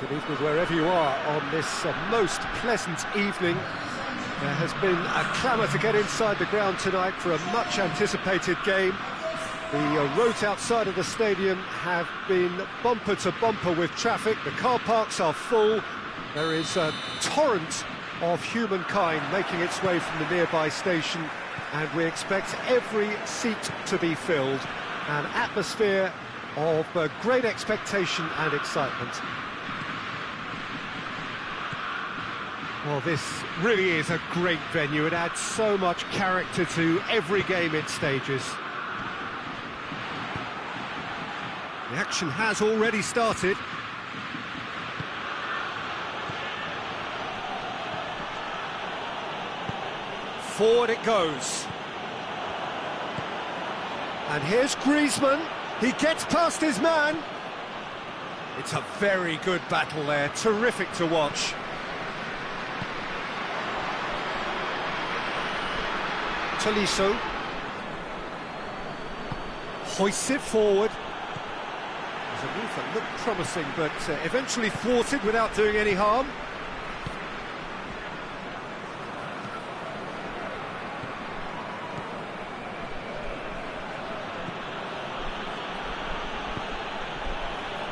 Good evening wherever you are on this most pleasant evening. There has been a clamour to get inside the ground tonight for a much anticipated game. The roads outside of the stadium have been bumper to bumper with traffic. The car parks are full. There is a torrent of humankind making its way from the nearby station, and we expect every seat to be filled. An atmosphere of great expectation and excitement. Well, this really is a great venue. It adds so much character to every game it stages. The action has already started. Forward it goes. And here's Griezmann. He gets past his man. It's a very good battle there. Terrific to watch. Tolisso hoists it forward. There's a move that looked promising, but eventually thwarted without doing any harm.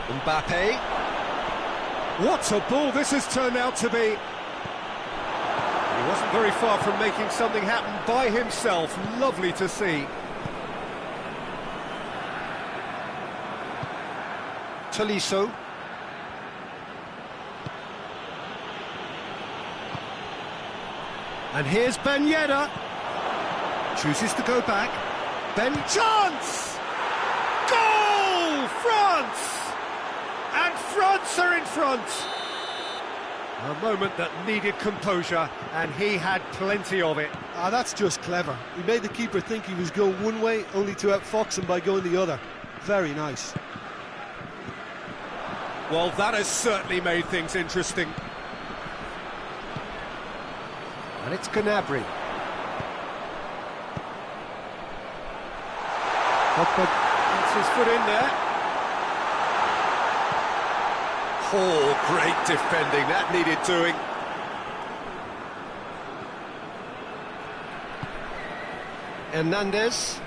Mbappe. What a ball this has turned out to be. He wasn't very far from making something happen by himself. Lovely to see. Tolisso. And here's Ben Yedder. Chooses to go back. Ben chance! Goal! France! And France are in front. A moment that needed composure, and he had plenty of it. Ah, that's just clever. He made the keeper think he was going one way, only to outfox him by going the other. Very nice. Well, that has certainly made things interesting. And it's Gnabry. Pogba gets his foot in there. Oh, great defending, that needed doing. Hernandez.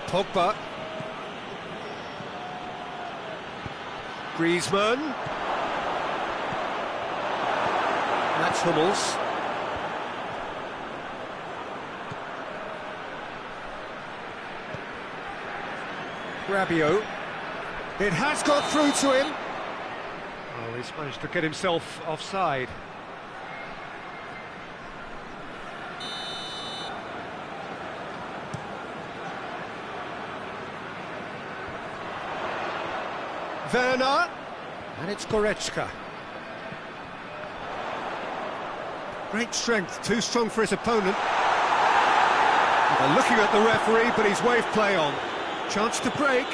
Pogba. Griezmann. That's Hummels. Rabiot. It has got through to him. Oh, he's managed to get himself offside. Werner. And it's Goretzka. Great strength, too strong for his opponent. They're looking at the referee, but he's waved play on. Chance to break.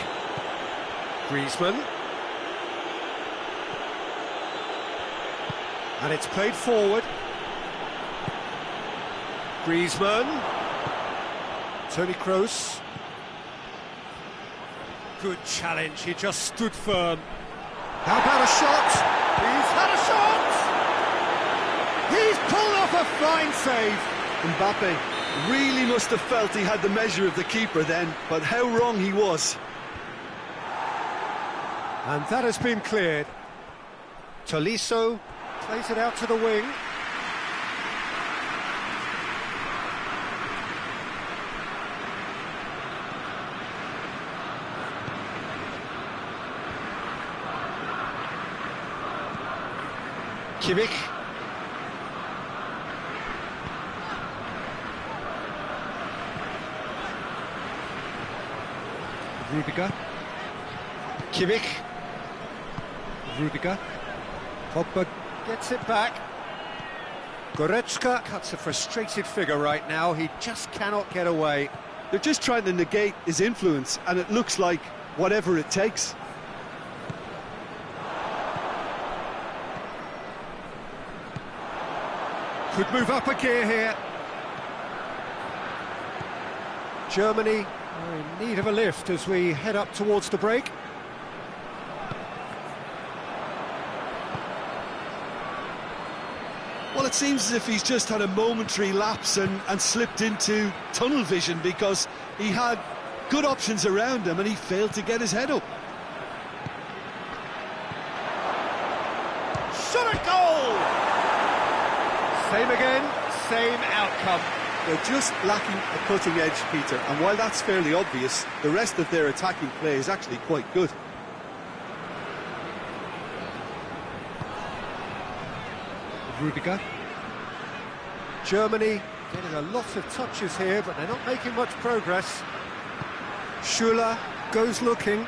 Griezmann. And it's played forward. Griezmann. Toni Kroos. Good challenge, he just stood firm. How about a shot? He's had a shot! He's pulled off a fine save. Mbappe really must have felt he had the measure of the keeper then, but how wrong he was. And that has been cleared. Tolisso plays it out to the wing. Kimmich. Rudiger. Kimmich. Rudiger. Pogba gets it back. Goretzka cuts a frustrated figure right now. He just cannot get away. They're just trying to negate his influence, and it looks like whatever it takes. Could move up a gear here. Germany are in need of a lift as we head up towards the break. Well, it seems as if he's just had a momentary lapse and slipped into tunnel vision, because he had good options around him and he failed to get his head up. Shot at goal! Same again, same outcome. They're just lacking a cutting edge, Peter, and while that's fairly obvious, the rest of their attacking play is actually quite good. Rudiger. Germany getting a lot of touches here, but they're not making much progress. Schüller goes looking.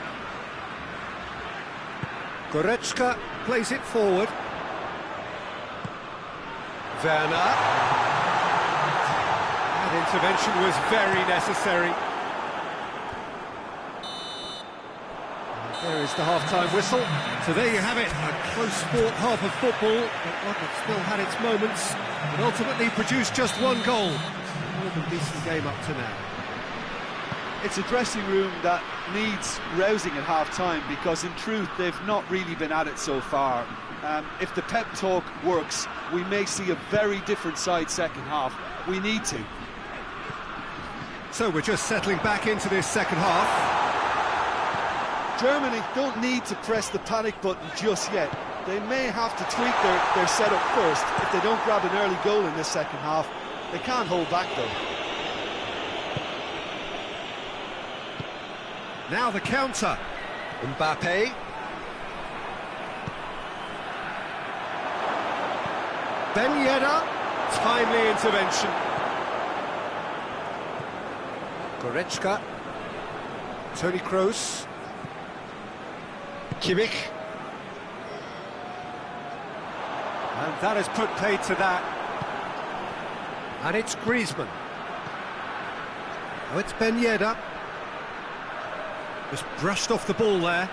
Goretzka plays it forward. Werner. That intervention was very necessary. There is the half-time whistle. So there you have it, a close-fought half of football, but one that still had its moments, and ultimately produced just one goal. More than decent game up to now. It's a dressing room that needs rousing at half-time, because in truth they've not really been at it so far. If the pep talk works, we may see a very different side second half. We need to. So we're just settling back into this second half. Germany don't need to press the panic button just yet. They may have to tweak their setup first if they don't grab an early goal in this second half. They can't hold back though. Now the counter. Mbappe. Ben Yedder. Timely intervention. Goretzka. Toni Kroos. Kimmich. And that has put paid to that. And it's Griezmann. Oh, it's Ben Yedder. Just brushed off the ball there.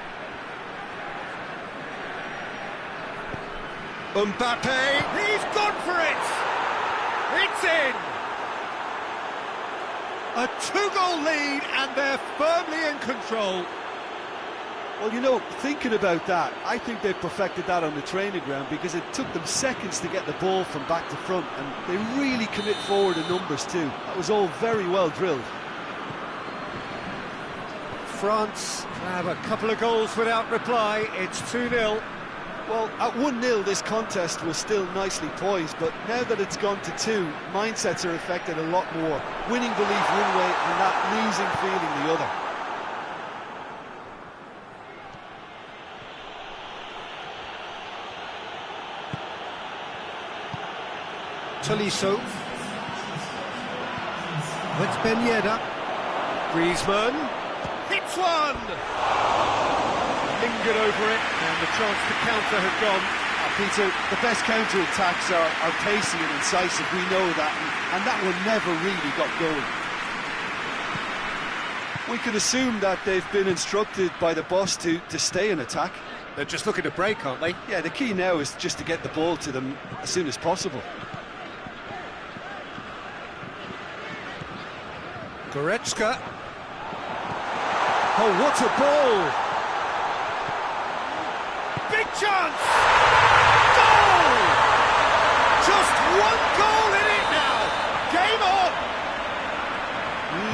Mbappe, he's gone for it! It's in! A two-goal lead and they're firmly in control. Well, you know, thinking about that, I think they've perfected that on the training ground, because it took them seconds to get the ball from back to front, and they really commit forward in numbers too. That was all very well drilled. France have a couple of goals without reply. It's 2-0. Well, at 1-0 this contest was still nicely poised, but now that it's gone to 2, mindsets are affected a lot more. Winning belief one way and that losing feeling the other. Tolisso. It's Ben Yedder. Griezmann. Hits one! Lingered over it, and the chance to counter had gone. Peter, the best counter-attacks are pacey and incisive, we know that, and that one never really got going. We could assume that they've been instructed by the boss to stay in attack. They're just looking to break, aren't they? Yeah, the key now is just to get the ball to them as soon as possible. Goretzka. Oh, what a ball! Big chance! Goal! Just one goal in it now! Game on!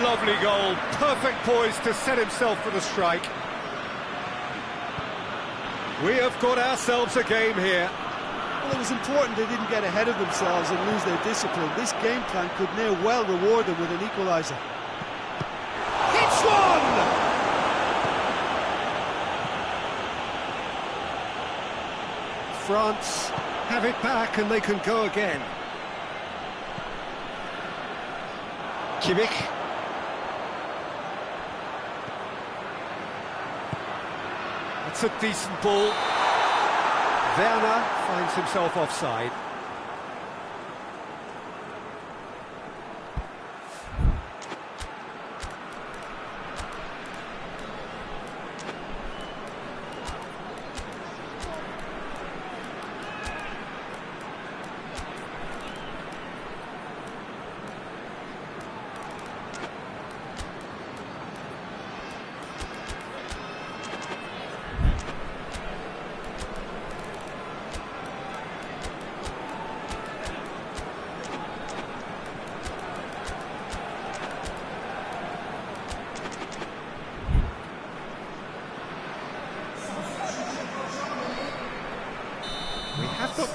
Lovely goal, perfect poise to set himself for the strike. We have got ourselves a game here. Well, it was important they didn't get ahead of themselves and lose their discipline. This game plan could now well reward them with an equaliser. Hits one! France have it back and they can go again. Kimmich. That's a decent ball. Werner finds himself offside.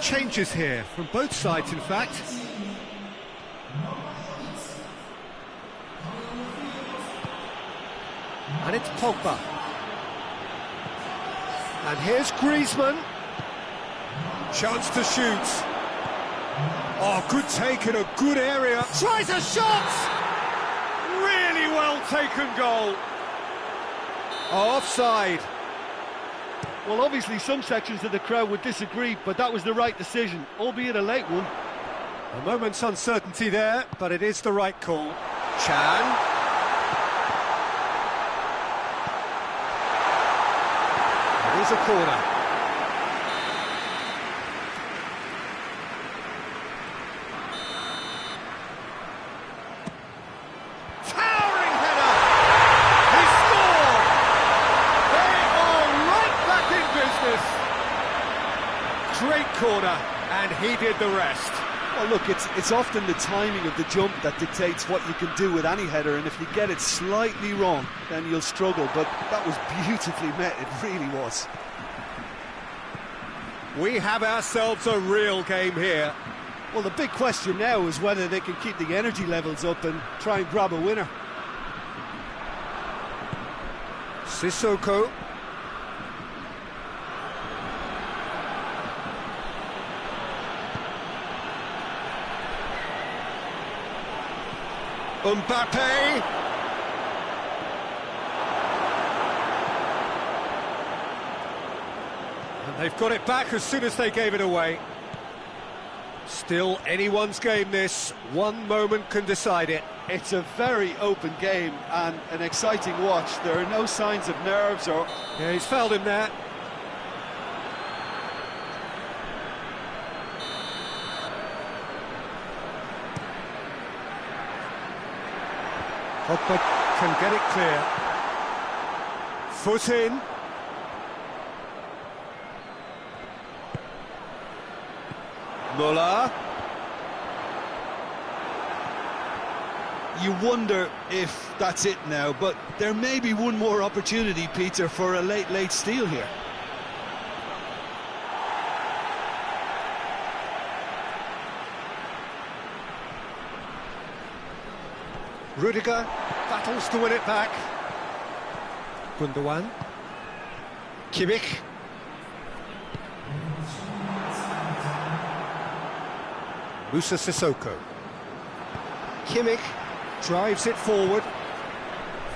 changes here, from both sides in fact. And it's Pogba. And here's Griezmann. Chance to shoot. Oh, good take in a good area. Tries a shot! Really well taken goal. Oh, offside. Well, obviously some sections of the crowd would disagree, but that was the right decision, albeit a late one. A moment's uncertainty there, but it is the right call. Chang. It is a corner. Towering header! He scored! They are right back in business. Great corner, and he did the rest. Well, look, it's often the timing of the jump that dictates what you can do with any header, and if you get it slightly wrong, then you'll struggle, but that was beautifully met, it really was. We have ourselves a real game here. Well, the big question now is whether they can keep the energy levels up and try and grab a winner. Sissoko. Mbappe. And they've got it back as soon as they gave it away. Still anyone's game this. One moment can decide it. It's a very open game and an exciting watch. There are no signs of nerves or... Yeah, he's fouled him there. Pogba can get it clear. Foot in. Muller. You wonder if that's it now, but there may be one more opportunity, Peter, for a late steal here. Rudiger battles to win it back. Gundogan. Kimmich. Musa Sissoko. Kimmich drives it forward.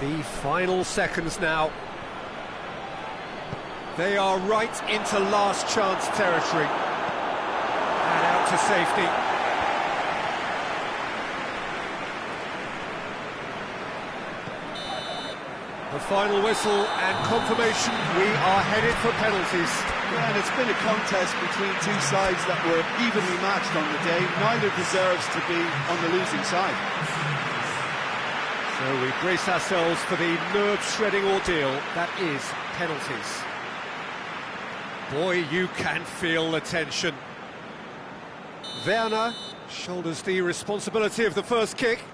The final seconds now. They are right into last chance territory. And out to safety. The final whistle and confirmation, we are headed for penalties. Yeah, and it's been a contest between two sides that were evenly matched on the day. Neither deserves to be on the losing side. So we brace ourselves for the nerve-shredding ordeal that is penalties. Boy, you can feel the tension. Werner shoulders the responsibility of the first kick.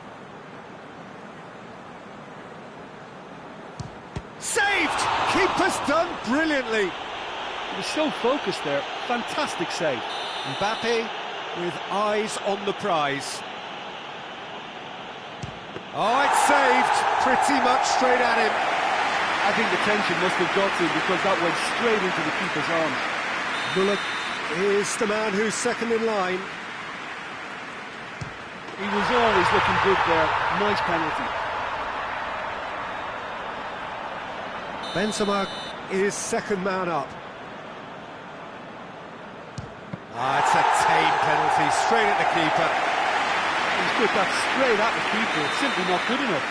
Saved! Keeper's done brilliantly. He was so focused there. Fantastic save. Mbappe with eyes on the prize. Oh, it's saved. Pretty much straight at him. I think the tension must have got to him because that went straight into the keeper's arms. Muller is the man who's second in line. He was always looking good there. Nice penalty. Benzema is second man up. It's a tame penalty, straight at the keeper. He's put that straight at the keeper, it's simply not good enough.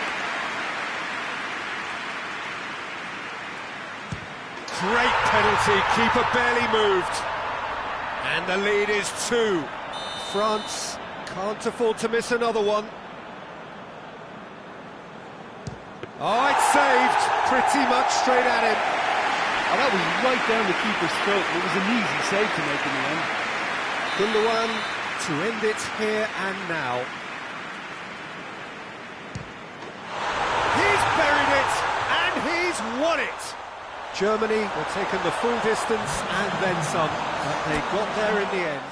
Great penalty, keeper barely moved. And the lead is 2. France can't afford to miss another one. Oh, it's saved, pretty much straight at him. Oh, that was right down the keeper's throat. It was an easy save to make in the end. Gundogan to end it here and now. He's buried it, and he's won it. Germany were taken the full distance and then some, but they got there in the end.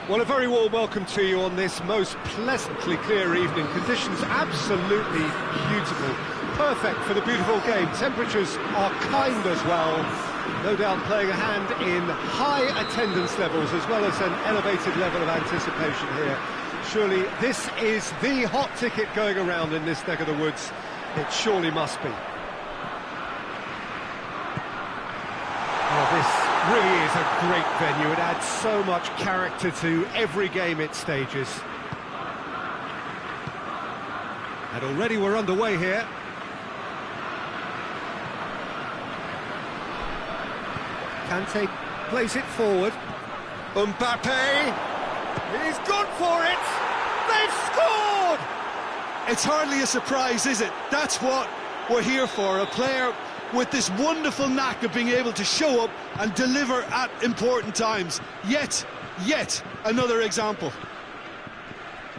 Well, a very warm welcome to you on this most pleasantly clear evening. Conditions absolutely beautiful, perfect for the beautiful game. Temperatures are kind as well, no doubt playing a hand in high attendance levels as well as an elevated level of anticipation here. Surely this is the hot ticket going around in this neck of the woods. It surely must be. Oh, this really is a great venue. It adds so much character to every game it stages. And already we're underway here. Kante plays it forward. Mbappe, he's gone for it! They've scored! It's hardly a surprise, is it? That's what we're here for, a player with this wonderful knack of being able to show up and deliver at important times. Yet another example.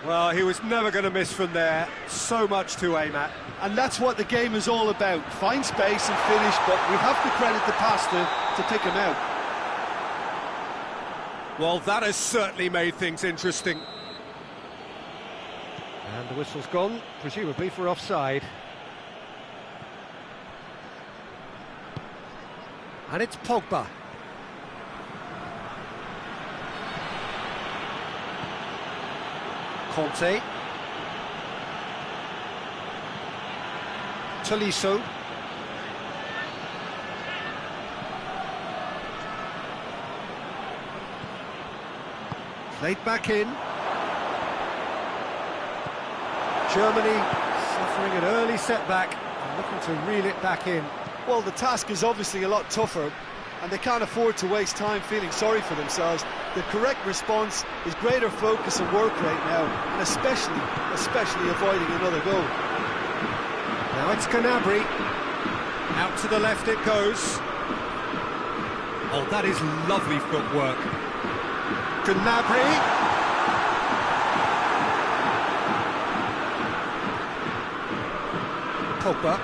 Well, he was never going to miss from there. So much to aim at. And that's what the game is all about. Find space and finish, but we have to credit the passer to pick him out. Well, that has certainly made things interesting. And the whistle's gone, presumably for offside. And it's Pogba. Conte. Tolisso. Played back in. Germany suffering an early setback and looking to reel it back in. Well, the task is obviously a lot tougher, and they can't afford to waste time feeling sorry for themselves. The correct response is greater focus and work rate now, and especially avoiding another goal. Now it's Gnabry. Out to the left it goes. Oh, that is lovely footwork. Gnabry. Pogba.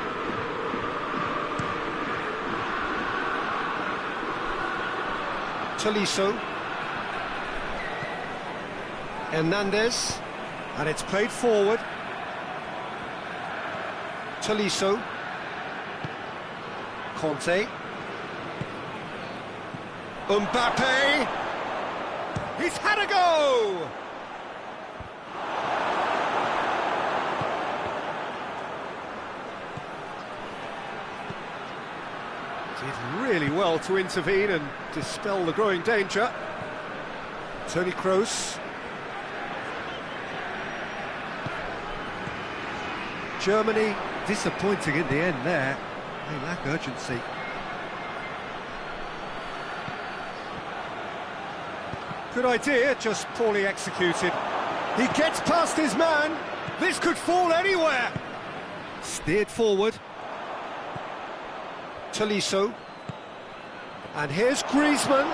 Tolisso. Hernandez. And it's played forward. Tolisso. Conte. Mbappe. He's had a go! Did really well to intervene and dispel the growing danger. Toni Kroos. Germany disappointing in the end there. They lack urgency. Good idea, just poorly executed. He gets past his man. This could fall anywhere. Steered forward. Tolisso. And here's Griezmann.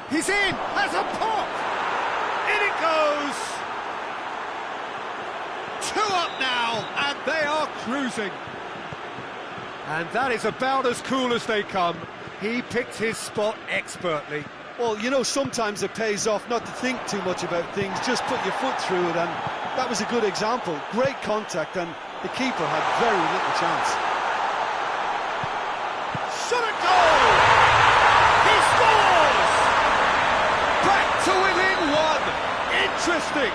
He's in, has a pop! In it goes! 2 up now, and they are cruising. And that is about as cool as they come. He picked his spot expertly. Well, you know, sometimes it pays off not to think too much about things, just put your foot through it, and that was a good example. Great contact, and the keeper had very little chance. Shot a goal! He scores! Back to within 1! Interesting!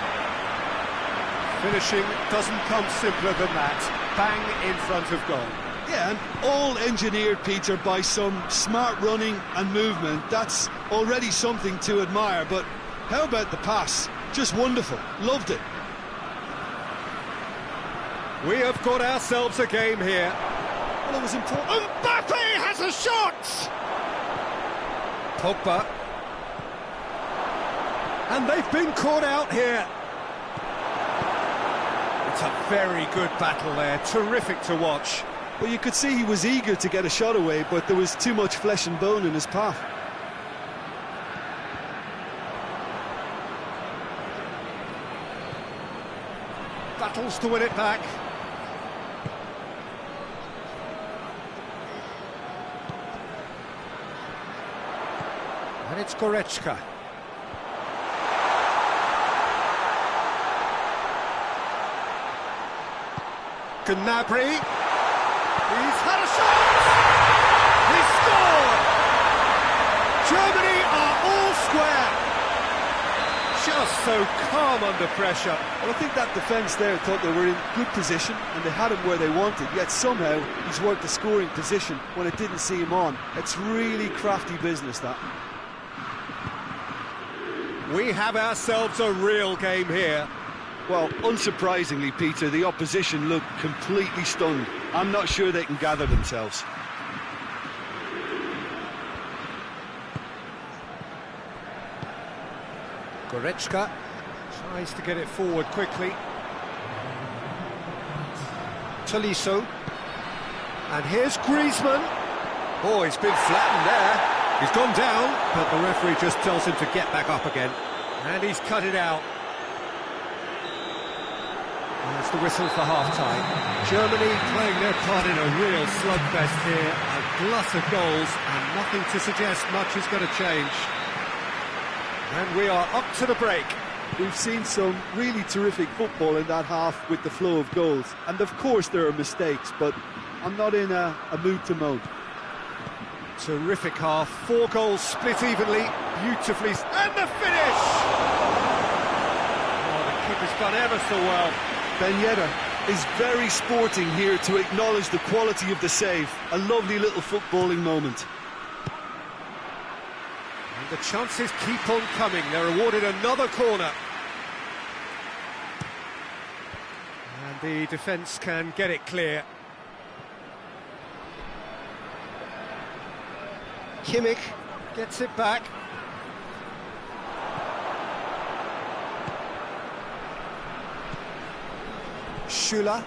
Finishing doesn't come simpler than that. Bang in front of goal. Yeah, and all engineered, Peter, by some smart running and movement. That's already something to admire, but how about the pass? Just wonderful. Loved it. We have got ourselves a game here. Well, it was important. Mbappe has a shot! Pogba. And they've been caught out here. It's a very good battle there. Terrific to watch. Well, you could see he was eager to get a shot away, but there was too much flesh and bone in his path. Battles to win it back. And it's Goretzka. Gnabry. He's had a shot! He scored! Germany are all square! Just so calm under pressure. Well, I think that defence there thought they were in good position and they had him where they wanted, yet somehow he's worked the scoring position when it didn't see him on. It's really crafty business, that. We have ourselves a real game here. Well, unsurprisingly, Peter, the opposition look completely stunned. I'm not sure they can gather themselves. Goretzka tries to get it forward quickly. Tolisso. And here's Griezmann. Oh, he's been flattened there. He's gone down, but the referee just tells him to get back up again. And he's cut it out. There's the whistle for half-time. Germany playing their part in a real slugfest here. A glut of goals, and nothing to suggest much is going to change. And we are up to the break. We've seen some really terrific football in that half with the flow of goals. And of course there are mistakes, but I'm not in a mood to moan. Terrific half. 4 goals split evenly, beautifully. And the finish! Oh, the keeper's done ever so well. Ben Yedder is very sporting here to acknowledge the quality of the save. A lovely little footballing moment. And the chances keep on coming. They're awarded another corner. And the defence can get it clear. Kimmich gets it back. Schüller.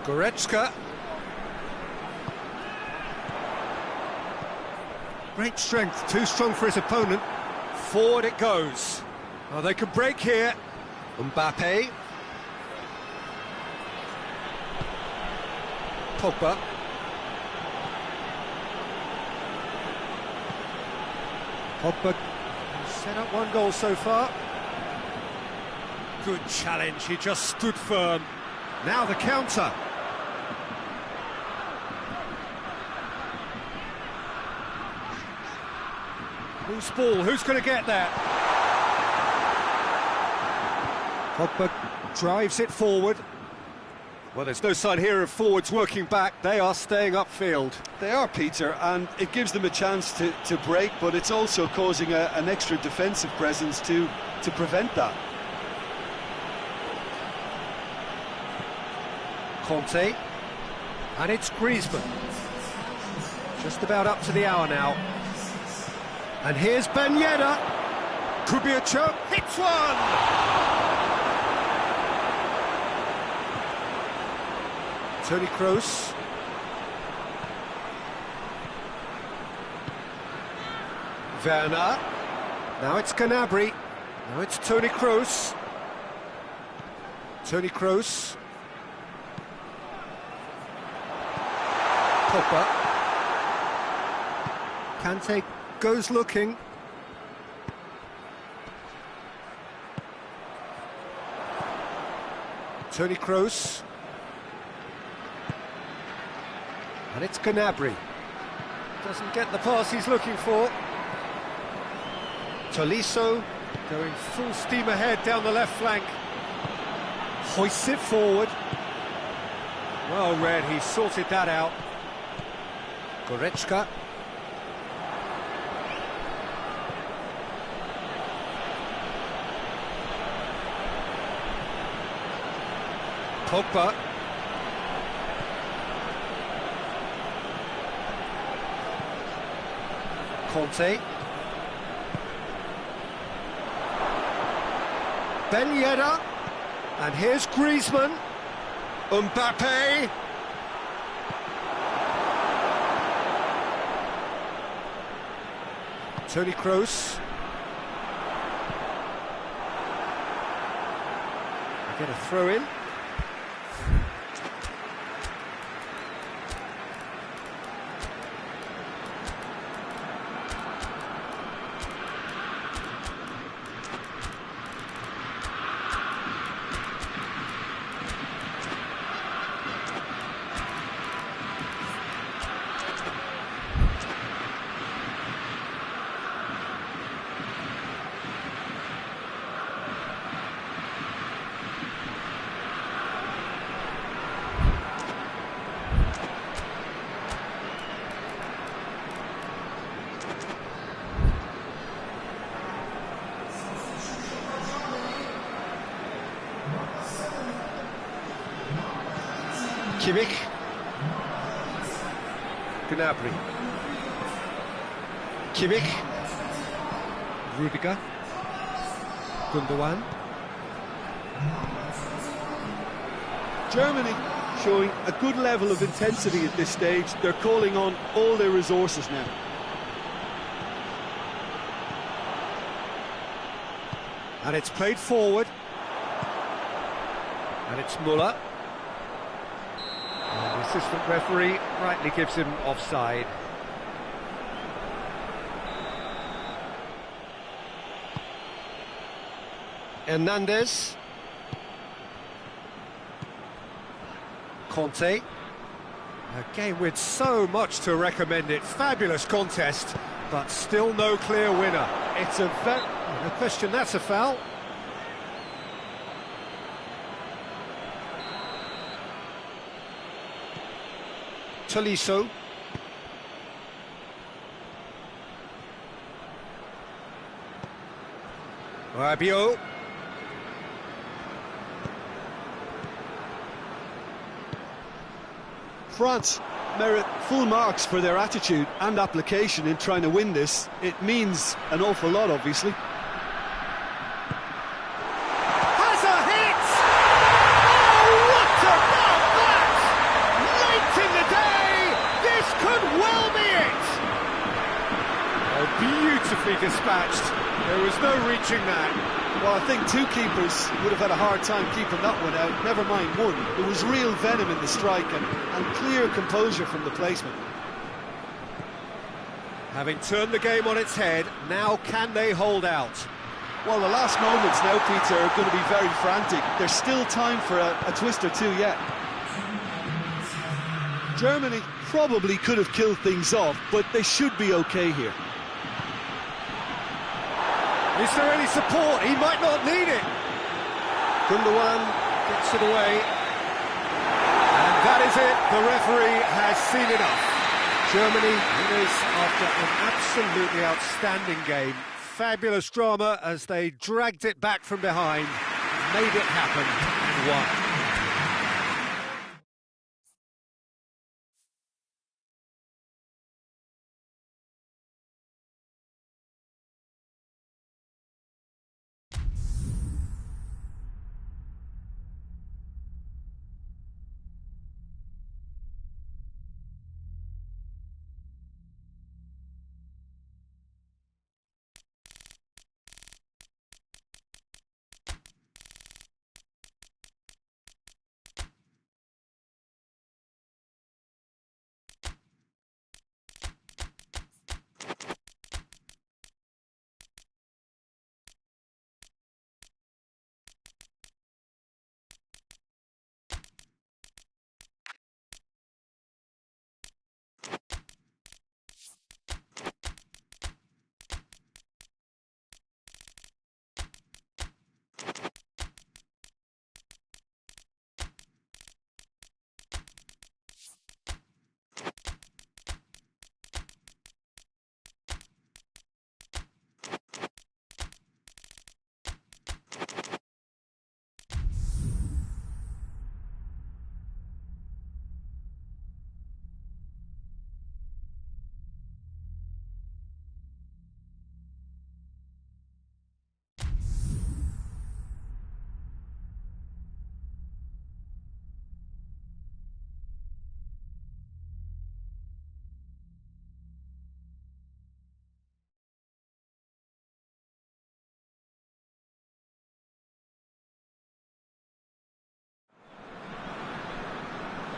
Goretzka. Great strength, too strong for his opponent. Forward it goes. Oh, they could break here. Mbappe. Pogba. Pogba set up 1 goal so far. Good challenge, he just stood firm. Now the counter. Loose ball, who's going to get that? Pogba drives it forward. Well, there's no sign here of forwards working back. They are staying upfield. They are, Peter, and it gives them a chance to break, but it's also causing an extra defensive presence to prevent that. Conte, and it's Griezmann. Just about up to the hour now. And here's Ben Yedder. Could be a chance. Hits one! Toni Kroos. Werner. Now it's Gnabry. Now it's Toni Kroos. Toni Kroos. Pogba. Kante goes looking. Toni Kroos. And it's Gnabry. Doesn't get the pass he's looking for. Tolisso going full steam ahead down the left flank. Hoists it forward. Well read, he sorted that out. Goretzka. Pogba. Conte. Ben Yedder. And here's Griezmann. Mbappe. Toni Kroos. Get a throw in. Kimmich. Gnabry. Kimmich. Rudiger. Gundogan. Germany showing a good level of intensity at this stage. They're calling on all their resources now. And it's played forward. And it's Müller. And the assistant referee rightly gives him offside. Hernandez. Conte. A game with so much to recommend it. Fabulous contest, but still no clear winner. It's a no question, that's a foul. Tolisso. Rabiot. France merit full marks for their attitude and application in trying to win this. It means an awful lot, obviously. Has a hit! Oh, what about that? Late in the day, this could well be it! Oh, beautifully dispatched. There was no reaching that. Well, I think two keepers would have had a hard time keeping that one out, never mind one. There was real venom in the strike and clear composure from the placement. Having turned the game on its head, now can they hold out? Well, the last moments now, Peter, are going to be very frantic. There's still time for a twist or two yet. Germany probably could have killed things off, but they should be okay here. Is there any support? He might not need it. Gundogan gets it away. And that is it. The referee has seen enough. Germany winners after an absolutely outstanding game. Fabulous drama as they dragged it back from behind, made it happen and won.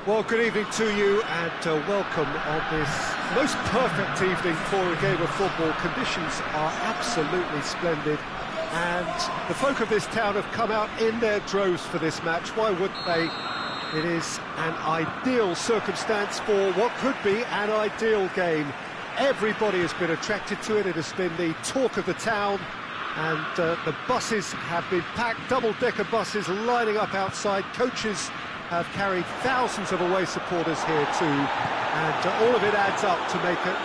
Well, good evening to you and welcome on this most perfect evening for a game of football. Conditions are absolutely splendid and the folk of this town have come out in their droves for this match. Why wouldn't they? It is an ideal circumstance for what could be an ideal game. Everybody has been attracted to it. It has been the talk of the town, and the buses have been packed, double-decker buses lining up outside. Coaches have carried thousands of away supporters here too, and all of it adds up to make a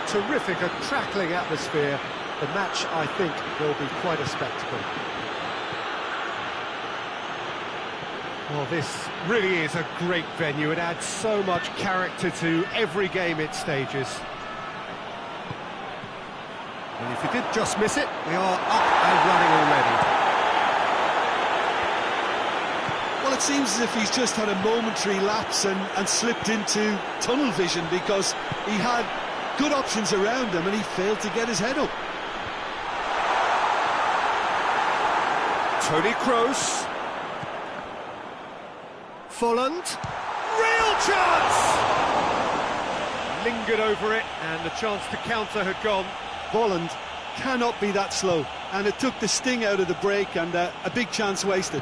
terrific, a crackling atmosphere. The match, I think, will be quite a spectacle. Well, this really is a great venue. It adds so much character to every game it stages. And if you did just miss it, we are up and running already. Well, it seems as if he's just had a momentary lapse and slipped into tunnel vision, because he had good options around him and he failed to get his head up. Toni Kroos. Folland. Real chance! Lingered over it and the chance to counter had gone. Folland cannot be that slow, and it took the sting out of the break, and a big chance wasted.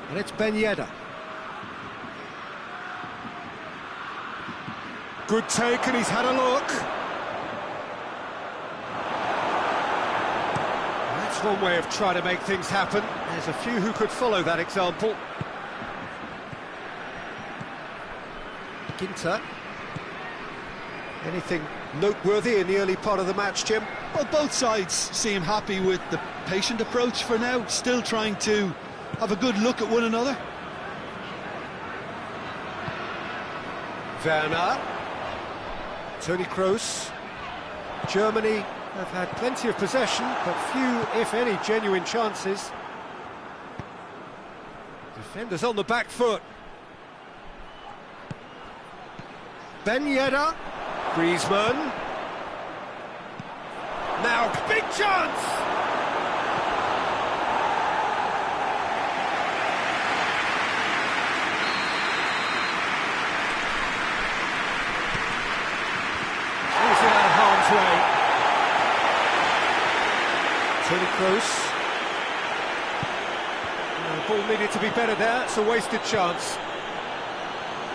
And it's Ben Yedder. Good take, and he's had a look. That's one way of trying to make things happen. There's a few who could follow that example. Ginter. Anything noteworthy in the early part of the match, Jim? Well, both sides seem happy with the patient approach for now, still trying to have a good look at one another. Werner. Toni Kroos. Germany have had plenty of possession, but few, if any, genuine chances. Defenders on the back foot. Ben Yedder. Griezmann. Now, big chance! He's out of harm's way. Toni Kroos. The ball needed to be better there. It's a wasted chance.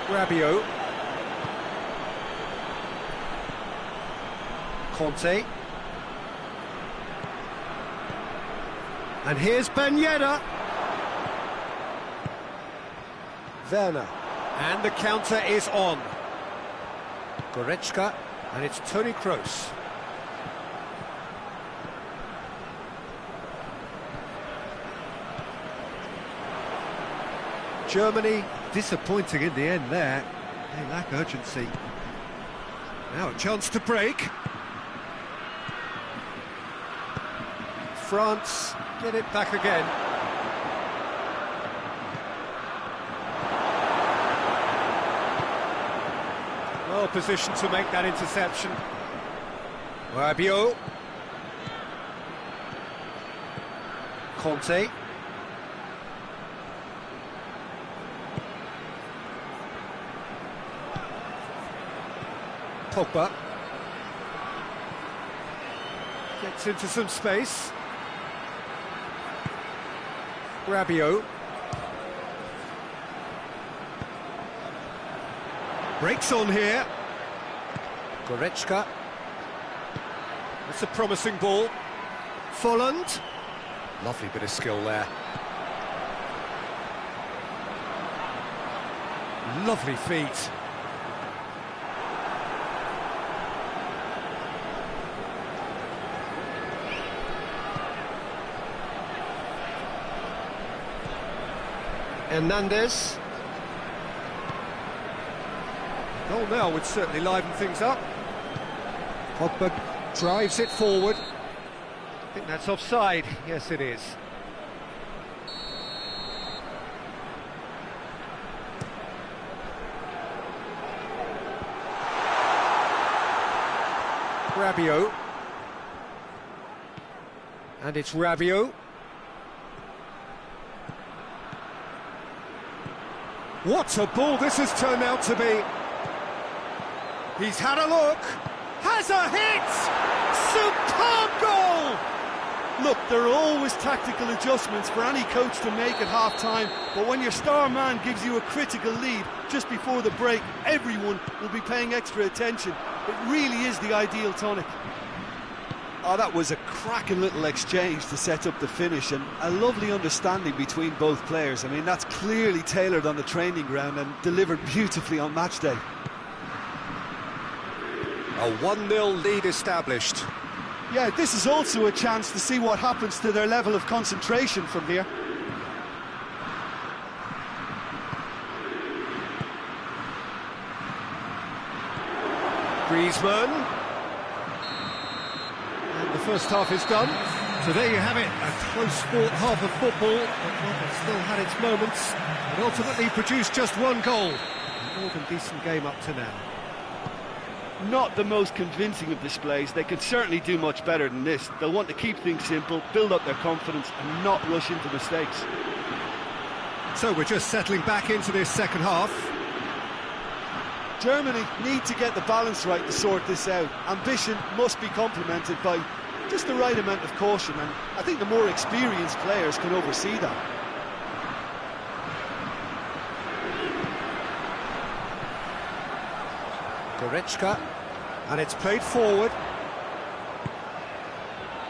Rabiot. Conte. And here's Ben Yedder. Werner. And the counter is on. Goretzka. And it's Toni Kroos. Germany disappointing in the end there. They lack urgency. Now a chance to break. France get it back again. Well positioned to make that interception. Rabiot. Conte. Pogba. Gets into some space. Rabiot. Breaks on here. Goretzka. That's a promising ball. Folland. Lovely bit of skill there. Lovely feet. Hernandez. Goal now would certainly liven things up. Pogba drives it forward. I think that's offside. Yes, it is. Rabiot. And it's Rabiot. What a ball this has turned out to be. He's had a look, has a hit! Superb goal! Look, there are always tactical adjustments for any coach to make at half-time, but when your star man gives you a critical lead just before the break, everyone will be paying extra attention. It really is the ideal tonic. Oh, that was a cracking little exchange to set up the finish, and a lovely understanding between both players. I mean, that's clearly tailored on the training ground and delivered beautifully on match day. A 1-0 lead established. Yeah, this is also a chance to see what happens to their level of concentration from here. Griezmann. And the first half is done. So there you have it, a close-fought half of football, but one that still had its moments, and ultimately produced just one goal. A more than decent game up to now. Not the most convincing of displays. They could certainly do much better than this. They'll want to keep things simple, build up their confidence and not rush into mistakes. So we're just settling back into this second half. Germany need to get the balance right to sort this out. Ambition must be complemented by just the right amount of caution, and I think the more experienced players can oversee that. Goretzka, and it's played forward.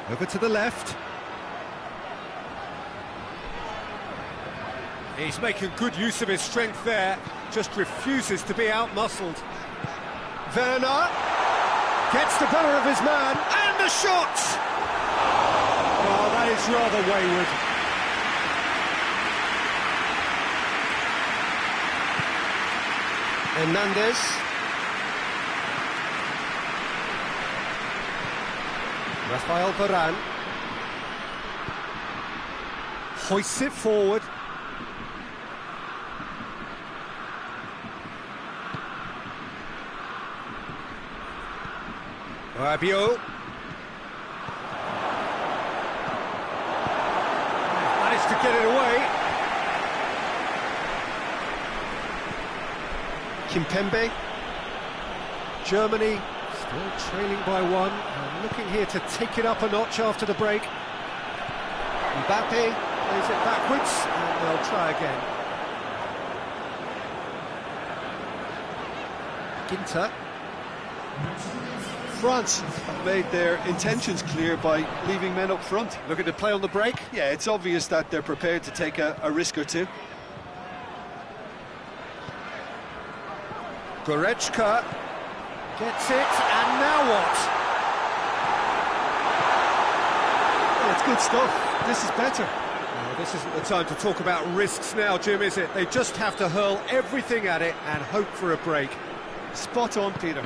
Over to the left. He's making good use of his strength there, just refuses to be out-muscled. Werner gets the better of his man, and the shot! Oh, that is rather wayward. Hernandez. Rafael Varane hoists it forward. Rabiot. Managed to get it away. Kimpembe. Germany still trailing by one, and looking here to take it up a notch after the break. Mbappe plays it backwards, and they'll try again. Ginter. France have made their intentions clear by leaving men up front. Looking to play on the break. Yeah, it's obvious that they're prepared to take a risk or two. Goretzka gets it, and now what? Well, it's good stuff. This is better. Well, this isn't the time to talk about risks now, Jim, is it? They just have to hurl everything at it and hope for a break. Spot on, Peter.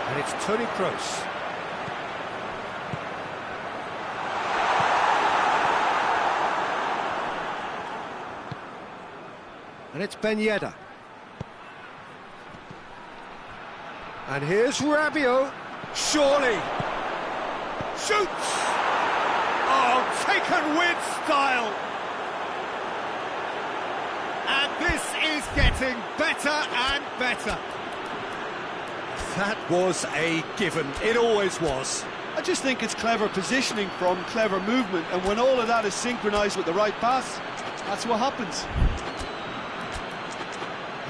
And it's Toni Kroos. And it's Ben Yedder. And here's Rabiot. Surely. Shoots! Oh, taken with style. And this is getting better and better. That was a given. It always was. I just think it's clever positioning from clever movement, and when all of that is synchronised with the right pass, that's what happens.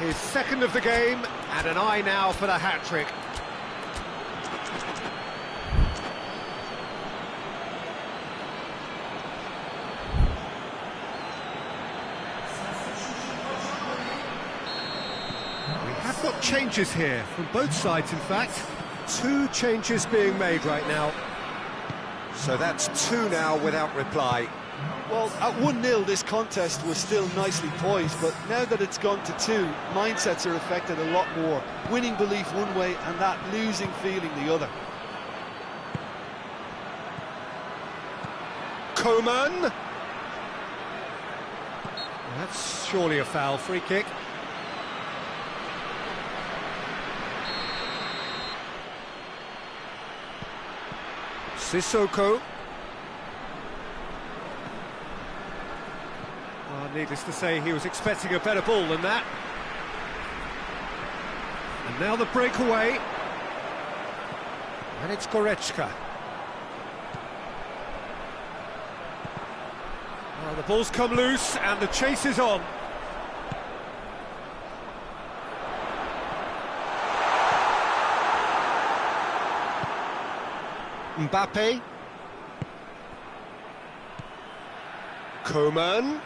His second of the game, and an eye now for the hat-trick. We have got changes here, from both sides in fact. 2 changes being made right now. So that's 2 now without reply. Well, at 1-0 this contest was still nicely poised, but now that it's gone to 2, mindsets are affected a lot more. Winning belief one way and that losing feeling the other. Coman! That's surely a foul. Free kick. Sissoko. Needless to say, he was expecting a better ball than that. And now the breakaway. And it's Goretzka. Well, the ball's come loose and the chase is on. Mbappe. Coman.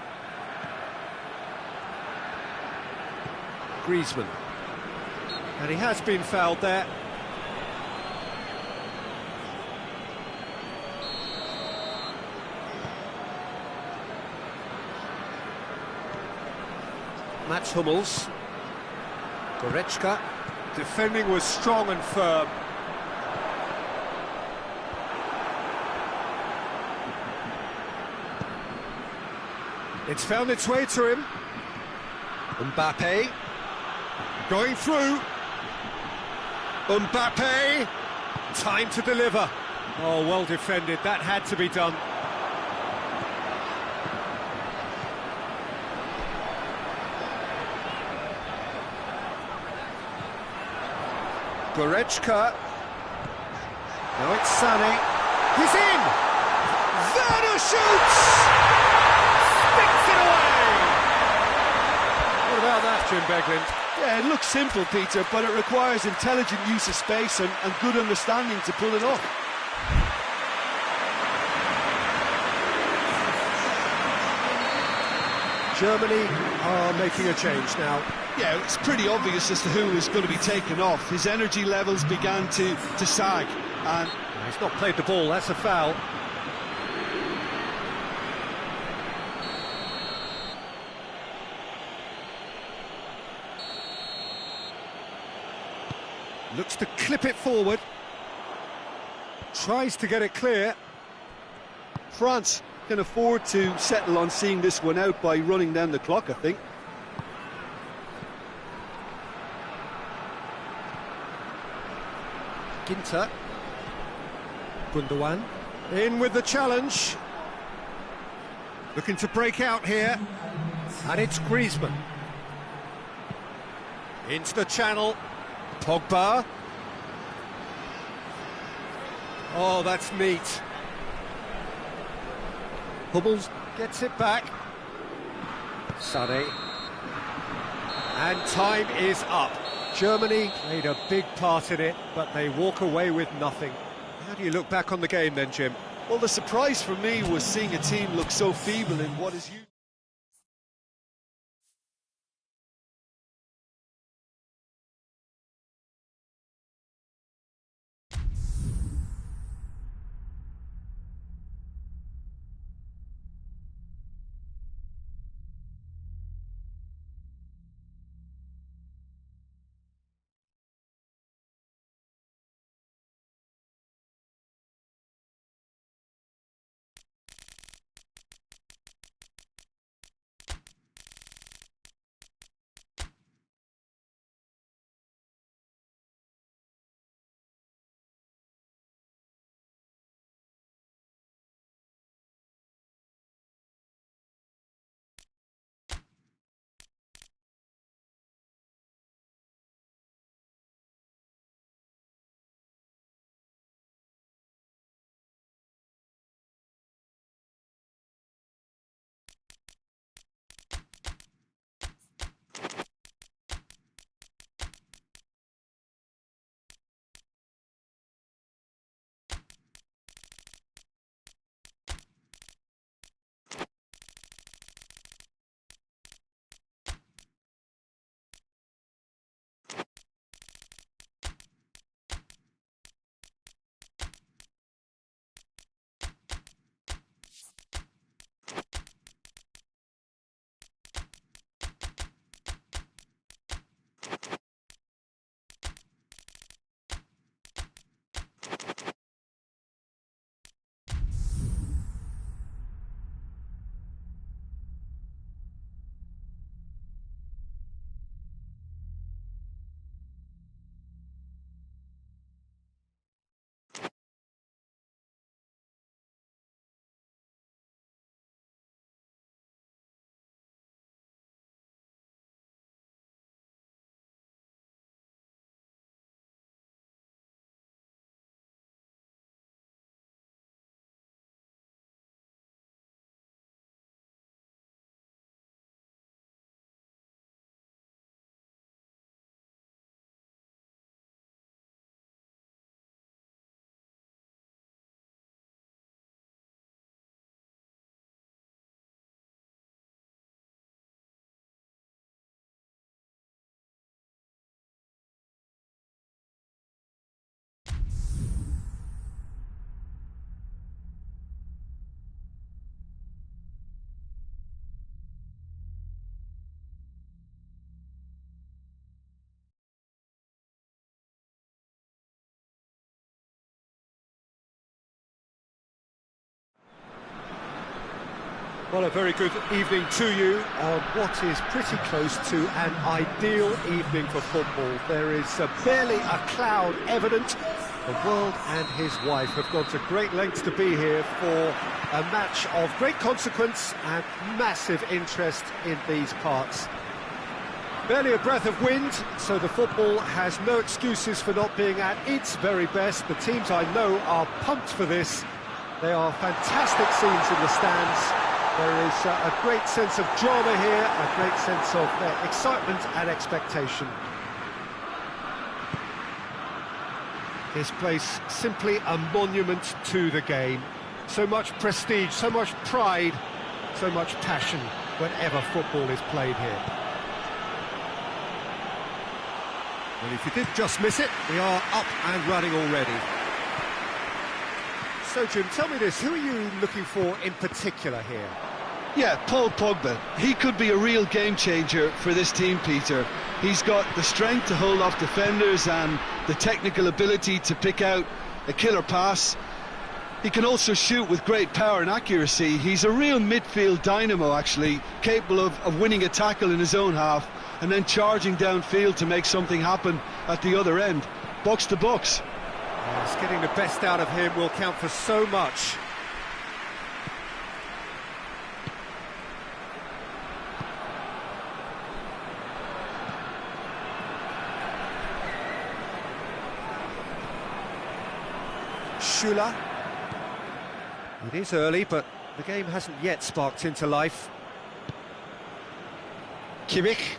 Griezmann. And he has been fouled there. Mats Hummels. Goretzka. Defending was strong and firm. It's found its way to him. Mbappe. Going through. Mbappe. Time to deliver. Oh, well defended. That had to be done. Goretzka. Now it's Sané. He's in! Werner shoots! Sticks it away! What about that, Jim Begland? Yeah, it looks simple, Peter, but it requires intelligent use of space and good understanding to pull it off. Germany are making a change now. Yeah, it's pretty obvious as to who is going to be taken off. His energy levels began to sag, and He's not played the ball, that's a foul. Looks to clip it forward. Tries to get it clear. France can afford to settle on seeing this one out by running down the clock, I think. Ginter. Gundogan. In with the challenge. Looking to break out here. And it's Griezmann. Into the channel. Pogba. Oh, that's neat. Hummels gets it back. Sané. And time is up. Germany played a big part in it, but they walk away with nothing. How do you look back on the game then, Jim? Well, the surprise for me was seeing a team look so feeble in what is usually Well, a very good evening to you on what is pretty close to an ideal evening for football. There is barely a cloud evident. The world and his wife have gone to great lengths to be here for a match of great consequence and massive interest in these parts. Barely a breath of wind, so the football has no excuses for not being at its very best. The teams I know are pumped for this. They are fantastic scenes in the stands. There is a great sense of drama here, a great sense of excitement and expectation. This place simply a monument to the game. So much prestige, so much pride, so much passion whenever football is played here. Well, if you did just miss it, we are up and running already. So, Jim, tell me this, who are you looking for in particular here? Yeah, Paul Pogba. He could be a real game changer for this team, Peter. He's got the strength to hold off defenders and the technical ability to pick out a killer pass. He can also shoot with great power and accuracy. He's a real midfield dynamo, actually, capable of winning a tackle in his own half and then charging downfield to make something happen at the other end. Box to box. Yes, getting the best out of him will count for so much. Schüller. It is early, but the game hasn't yet sparked into life. Kimmich.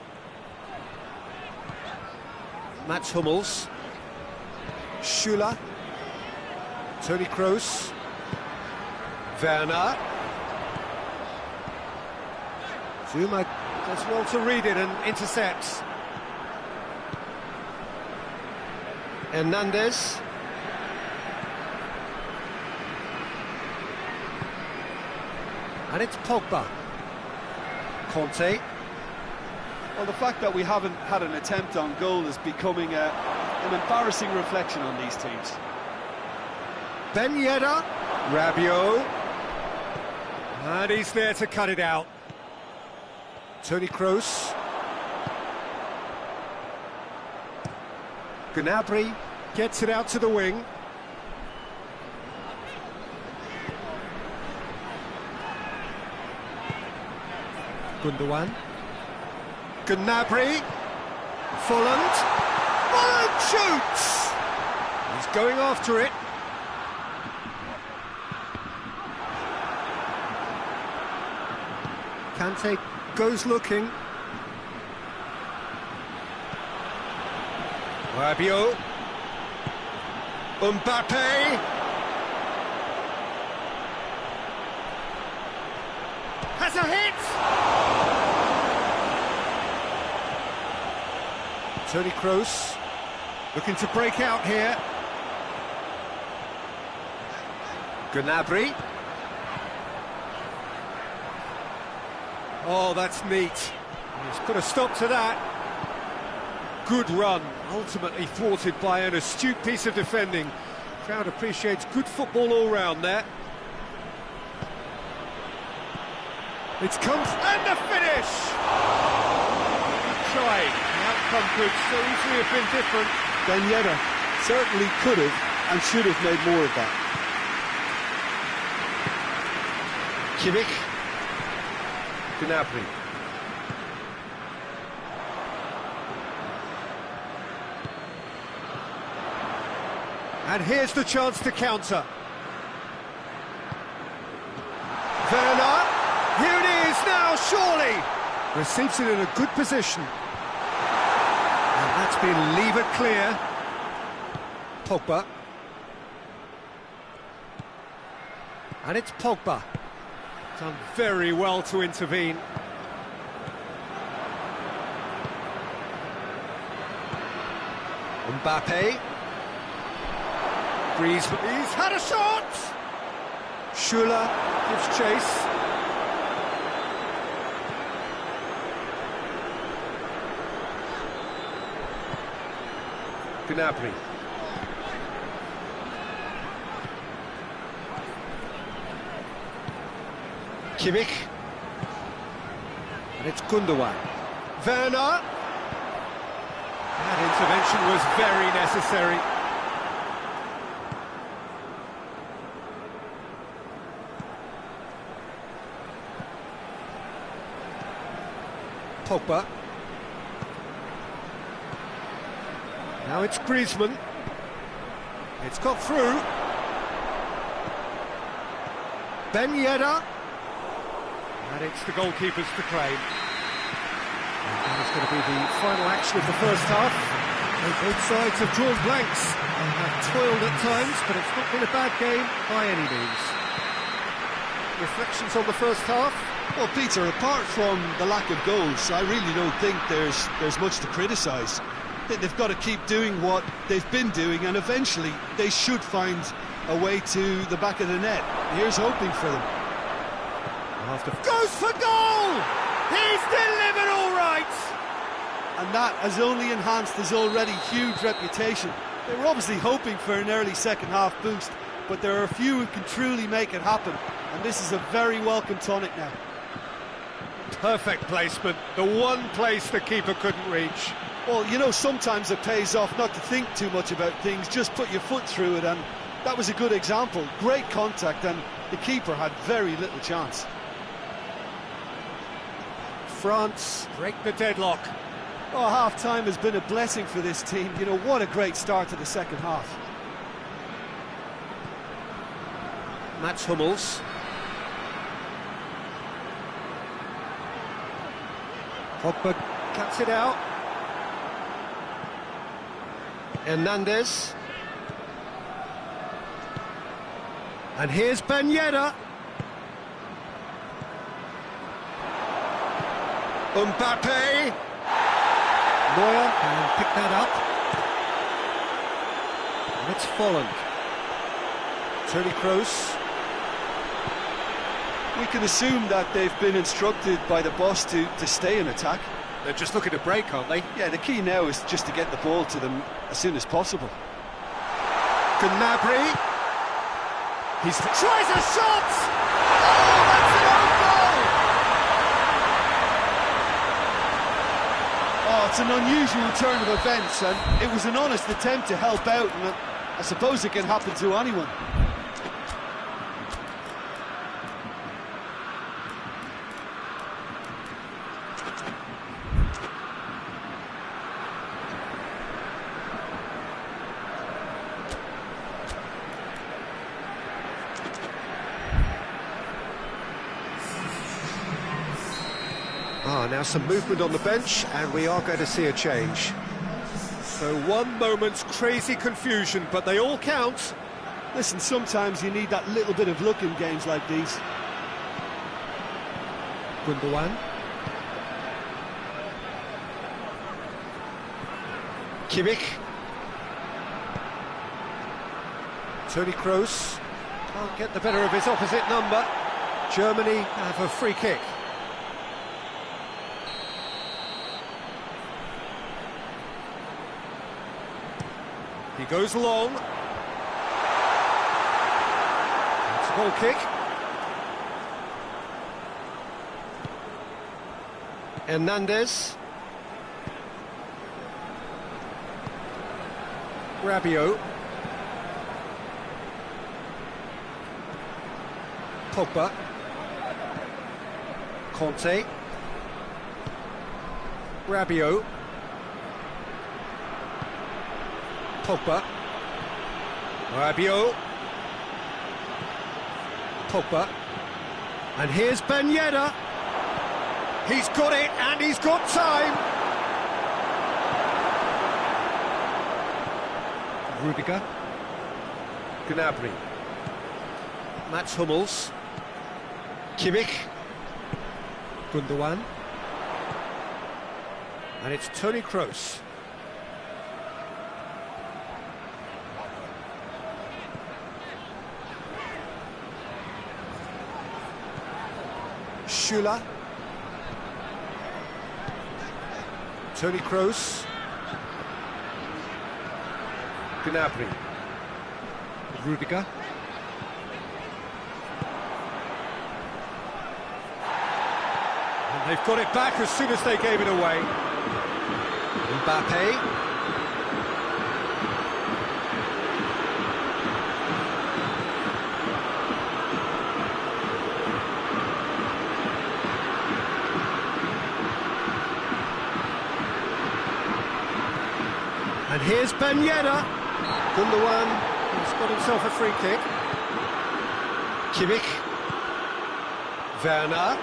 Mats Hummels. Schüller. Toni Kroos. Werner. Zuma does well to read it and intercepts. Hernandez. And it's Pogba. Conte. Well, the fact that we haven't had an attempt on goal is becoming an embarrassing reflection on these teams. Ben Yedder. Rabiot. And he's there to cut it out. Toni Kroos. Gnabry gets it out to the wing. Gundogan. Gnabry. Folland. Folland shoots! He's going after it. Kante goes looking. Rabiot. Mbappe. Has a hit! Toni Kroos looking to break out here. Gnabry. Oh, that's neat. He's put a stop to that. Good run, ultimately thwarted by an astute piece of defending. Crowd appreciates good football all round there. It's come, and the finish! Good try. The outcome could so easily have been different. Ben Yedder certainly could have and should have made more of that. Kimmich. Gnabry. And here's the chance to counter. Werner. Here it is now, surely! Receives it in a good position. And that's been levered clear. Pogba. And it's Pogba. Done very well to intervene. Mbappe. Griezmann. He's had a shot! Schüller gives chase. Gnabry. Kimmich. And it's Gundogan. Werner. That intervention was very necessary. Pogba. Now it's Griezmann. It's got through. Ben Yedder. And it's the goalkeepers to claim. And that is going to be the final action of the first half. And both sides have drawn blanks and have toiled at times, but it's not been a bad game by any means. Reflections on the first half? Well, Peter, apart from the lack of goals, I really don't think there's much to criticise. They've got to keep doing what they've been doing, and eventually they should find a way to the back of the net. Here's hoping for them. After goes for goal! He's delivered all right! And that has only enhanced his already huge reputation. They were obviously hoping for an early second-half boost, but there are a few who can truly make it happen, and this is a very welcome tonic now. Perfect placement, the one place the keeper couldn't reach. Well, you know, sometimes it pays off not to think too much about things, just put your foot through it, and that was a good example. Great contact, and the keeper had very little chance. France break the deadlock. Oh, half-time has been a blessing for this team. You know, what a great start to the second half. Mats Hummels. Pogba cuts it out. Hernandez. And here's Ben Yedder. Mbappe. Neuer can pick that up. And it's Folland. Toni Kroos. We can assume that they've been instructed by the boss to stay in attack. They're just looking to break, aren't they? Yeah, the key now is just to get the ball to them as soon as possible. Gnabry. He tries a shot! Oh, that's an own goal! Oh, it's an unusual turn of events, and it was an honest attempt to help out, and I suppose it can happen to anyone. Now some movement on the bench, and we are going to see a change. So one moment's crazy confusion, but they all count. Listen, sometimes you need that little bit of luck in games like these. Gundogan. Kimmich. Toni Kroos can't get the better of his opposite number. Germany have a free kick. He goes long. It's a goal kick. Hernandez. Rabiot. Pogba. Conte. Rabiot. Pogba. Rabiot. Pogba. And here's Ben Yedder. He's got it, and he's got time. Rudiger. Gnabry. Mats Hummels. Kimmich. Gundogan. And it's Toni Kroos. Schüller. Toni Kroos. Gnabry. Rudiger. And they've got it back as soon as they gave it away. Mbappe. And here's Ben Yedder. Gundogan has got himself a free kick. Kimmich. Werner.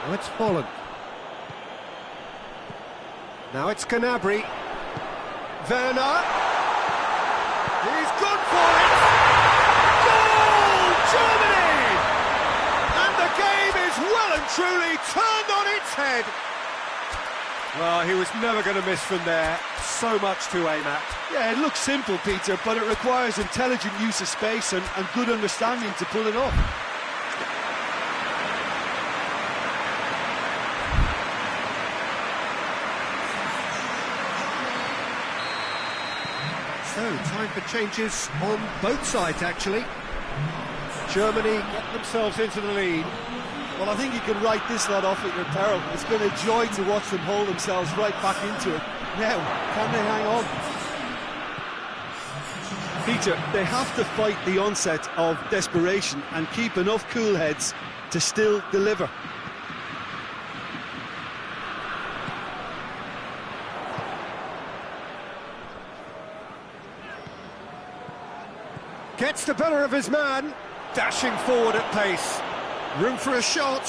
Now it's Holland. Now it's Gnabry. Werner. He's gone for it! Goal! Germany! And the game is well and truly turned on its head. Well, he was never going to miss from there. So much to aim at. Yeah, it looks simple, Peter, but it requires intelligent use of space and good understanding to pull it off. So, time for changes on both sides, actually. Germany get themselves into the lead. Well, I think you can write this lot off at your peril. It's been a joy to watch them hold themselves right back into it. Now, can they hang on? Peter, they have to fight the onset of desperation and keep enough cool heads to still deliver. Gets the better of his man, dashing forward at pace. Room for a shot.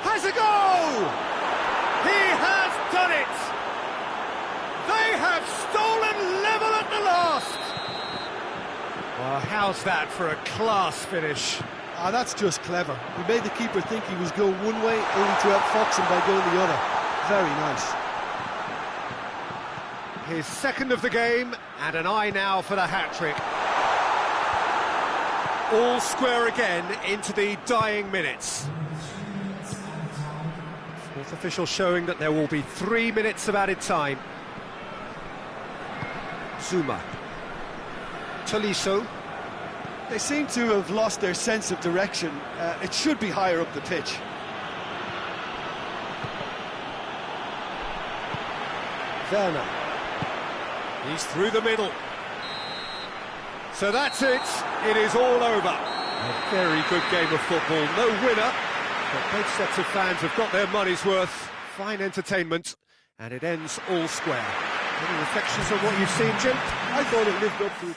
Has a goal! He has done it! They have stolen level at the last! Well, how's that for a class finish? Ah, that's just clever. He made the keeper think he was going one way, only to outfox him by going the other. Very nice. His second of the game, and an eye now for the hat-trick. All square again into the dying minutes. Fourth official showing that there will be 3 minutes of added time. Zuma. Tolisso. They seem to have lost their sense of direction. It should be higher up the pitch. Werner. He's through the middle. So that's it. It is all over. A very good game of football. No winner, but both sets of fans have got their money's worth. Fine entertainment, and it ends all square. Any reflections on what you've seen, Jim? I thought it lived up to it.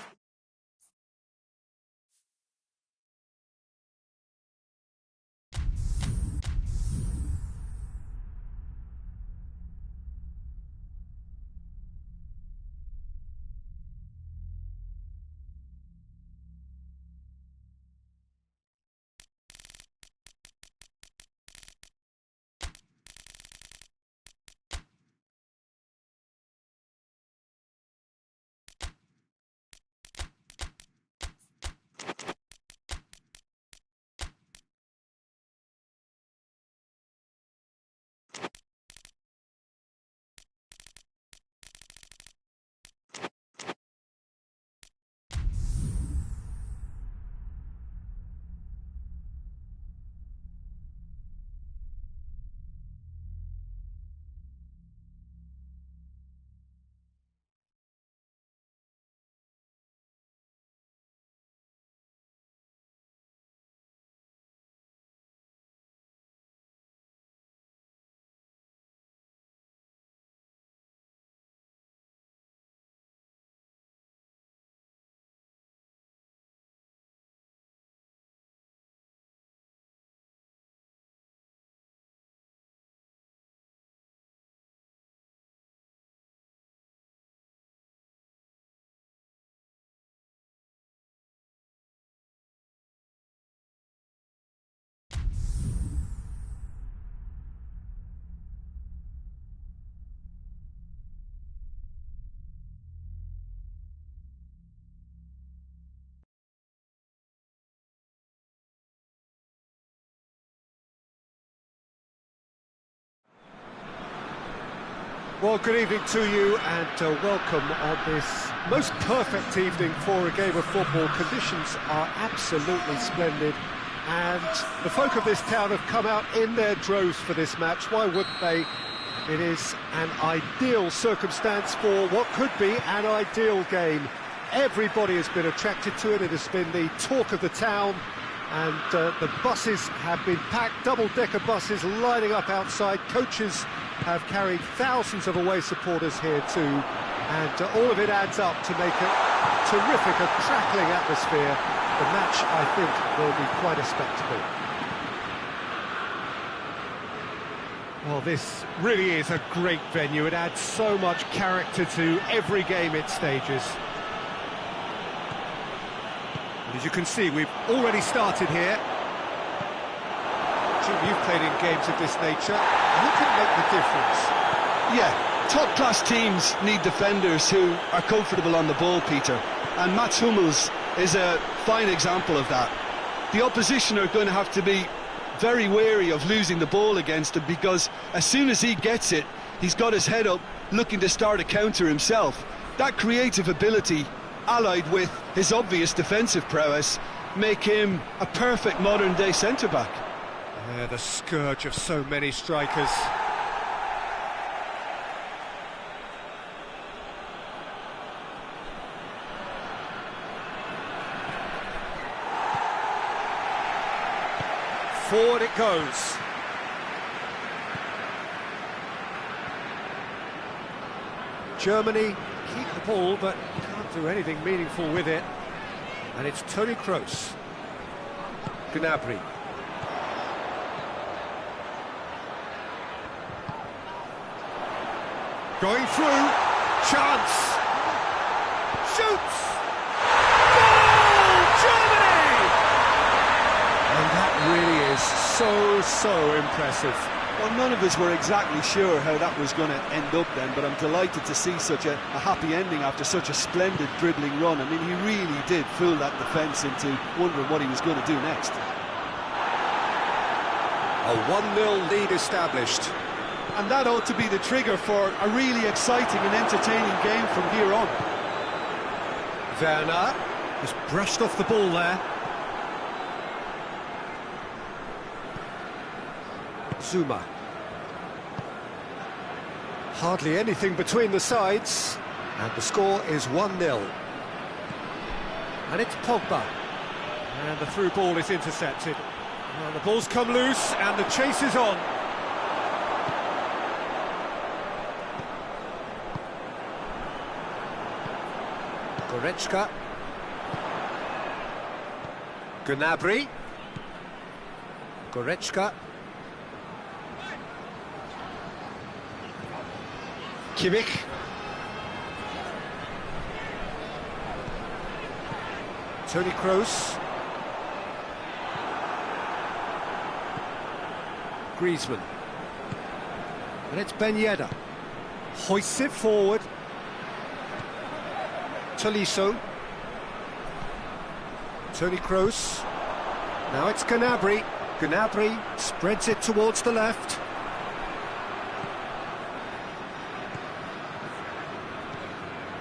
Well, good evening to you, and welcome on this most perfect evening for a game of football. Conditions are absolutely splendid. and the folk of this town have come out in their droves for this match. Why wouldn't they? It is an ideal circumstance for what could be an ideal game. Everybody has been attracted to it. It has been the talk of the town, and the buses have been packed, double-decker buses lining up outside. Coaches have carried thousands of away supporters here too, and all of it adds up to make a terrific, a crackling atmosphere. The match, I think, will be quite a spectacle. Well, this really is a great venue. It adds so much character to every game it stages. And as you can see, we've already started here. Jim, you've played in games of this nature. Who can make the difference? Yeah, top-class teams need defenders who are comfortable on the ball, Peter. And Mats Hummels is a fine example of that. The opposition are going to have to be very wary of losing the ball against him, because as soon as he gets it, he's got his head up looking to start a counter himself. That creative ability, allied with his obvious defensive prowess, make him a perfect modern-day centre-back. Yeah, the scourge of so many strikers. Forward it goes. Germany keep the ball, but can't do anything meaningful with it. And it's Toni Kroos. Gnabry. Going through. Chance. Shoots. Goal! Germany! And that really is so impressive. Well, none of us were exactly sure how that was going to end up then, but I'm delighted to see such a happy ending after such a splendid dribbling run. I mean, he really did fool that defence into wondering what he was going to do next. A 1-0 lead established. And that ought to be the trigger for a really exciting and entertaining game from here on. Werner has brushed off the ball there. Zuma. Hardly anything between the sides, and the score is 1-0. And it's Pogba. And the through ball is intercepted. Well, the ball's come loose, and the chase is on. Goretzka. Gnabry. Goretzka. Kimmich. Toni Kroos. Griezmann. And it's Ben Yedder. Hoists it forward. Tolisso. Toni Kroos. Now it's Gnabry. Gnabry spreads it towards the left.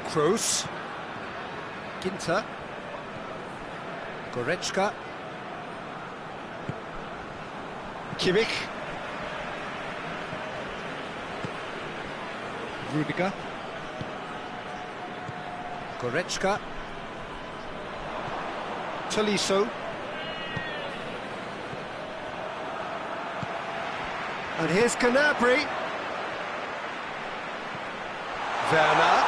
Kroos. Ginter. Goretzka. Kimmich. Rudiger. Goretzka. Tolisso. And here's Gnabry. Werner.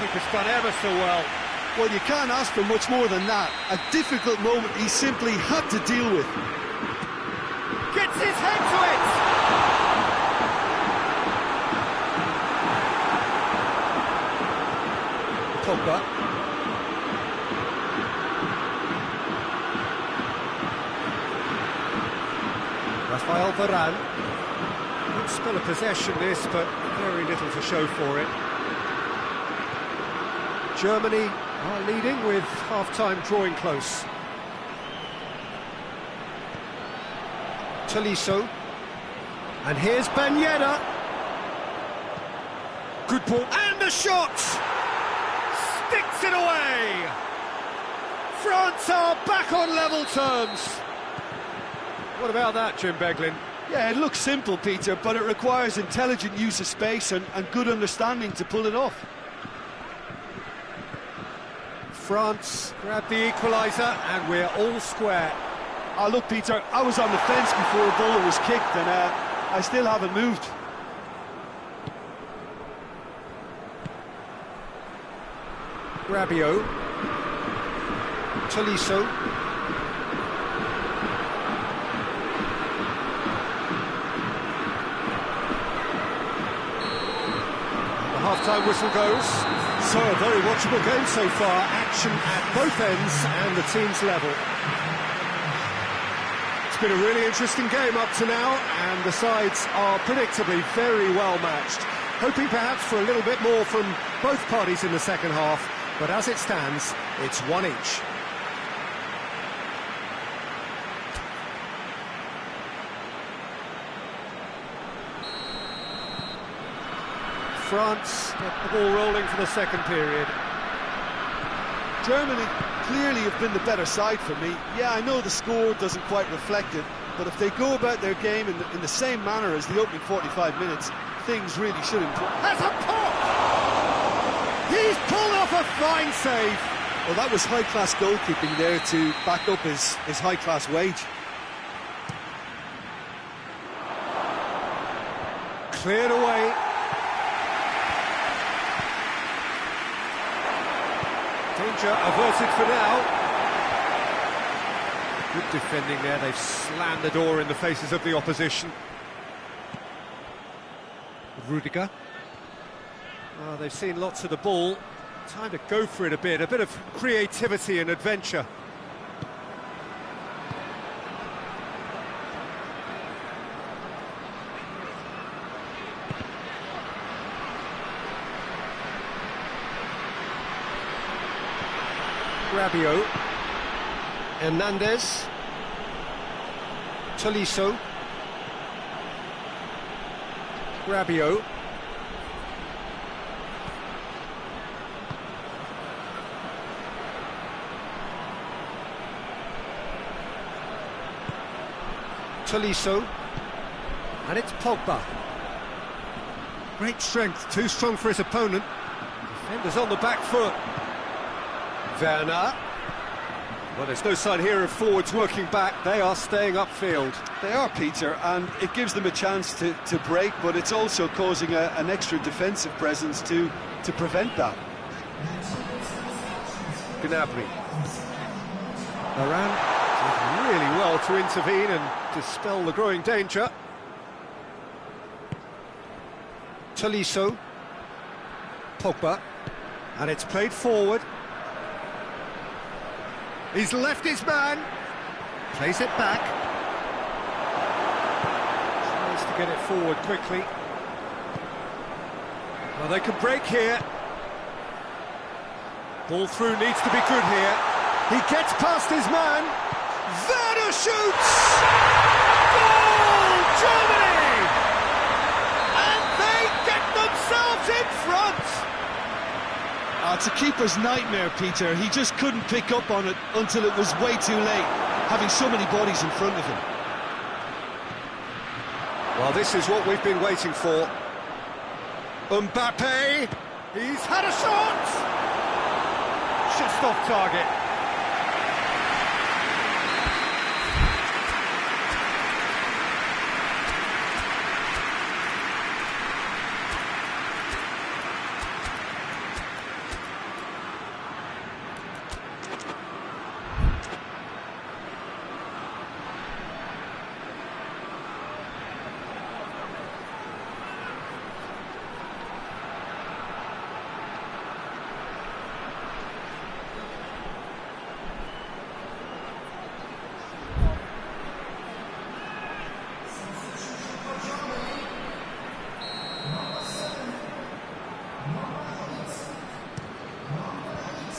Keeper's done ever so well. Well, you can't ask for much more than that. A difficult moment he simply had to deal with. Gets his head to it! Pogba. Rafael Varane. Good spell of possession this, but very little to show for it. Germany are leading with half-time drawing close. Tolisso. And here's Ben Yedder. Good ball, and a shot! Sticks it away! France are back on level terms. What about that, Jim Beglin? Yeah, it looks simple, Peter, but it requires intelligent use of space and good understanding to pull it off. France grab the equaliser, and we're all square. Oh, look, Peter, I was on the fence before a ball was kicked, and I still haven't moved. Rabiot. Tolisso. The half-time whistle goes. So a very watchable game so far. Action at both ends and the team's level. It's been a really interesting game up to now, and the sides are predictably very well matched. Hoping perhaps for a little bit more from both parties in the second half, but as it stands, it's one each. France get the ball rolling for the second period. Germany clearly have been the better side for me. Yeah, I know the score doesn't quite reflect it, but if they go about their game in the same manner as the opening 45 minutes, things really should improve. Has a pop! He's pulled off a fine save. Well, that was high-class goalkeeping there to back up his high-class wage. Cleared away. Danger averted for now. Good defending there, they've slammed the door in the faces of the opposition. Rudiger. Oh, they've seen lots of the ball. Time to go for it a bit of creativity and adventure. Rabiot. Hernandez. Tolisso. Rabiot. Tolisso. And it's Pogba. Great strength, too strong for his opponent. Defenders on the back foot. Werner. Well, there's no sign here of forwards working back. They are staying upfield. They are, Peter, and it gives them a chance to break, but it's also causing an extra defensive presence to prevent that. Gnabry. Varane did really well to intervene and dispel the growing danger. Tolisso. Pogba. And it's played forward. He's left his man. Plays it back. Tries to get it forward quickly. Well, they can break here. Ball through needs to be good here. He gets past his man. Werner shoots! Goal! Germany! And they get themselves in front! It's a keeper's nightmare, Peter. He just couldn't pick up on it until it was way too late, having so many bodies in front of him. Well, this is what we've been waiting for. Mbappe! He's had a shot! Just off target.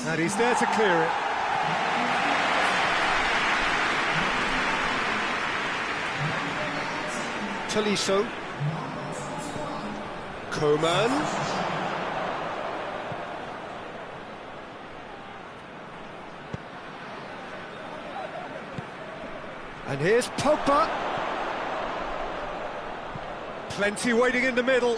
And he's there to clear it. Tolisso. Coman. And here's Pogba. Plenty waiting in the middle.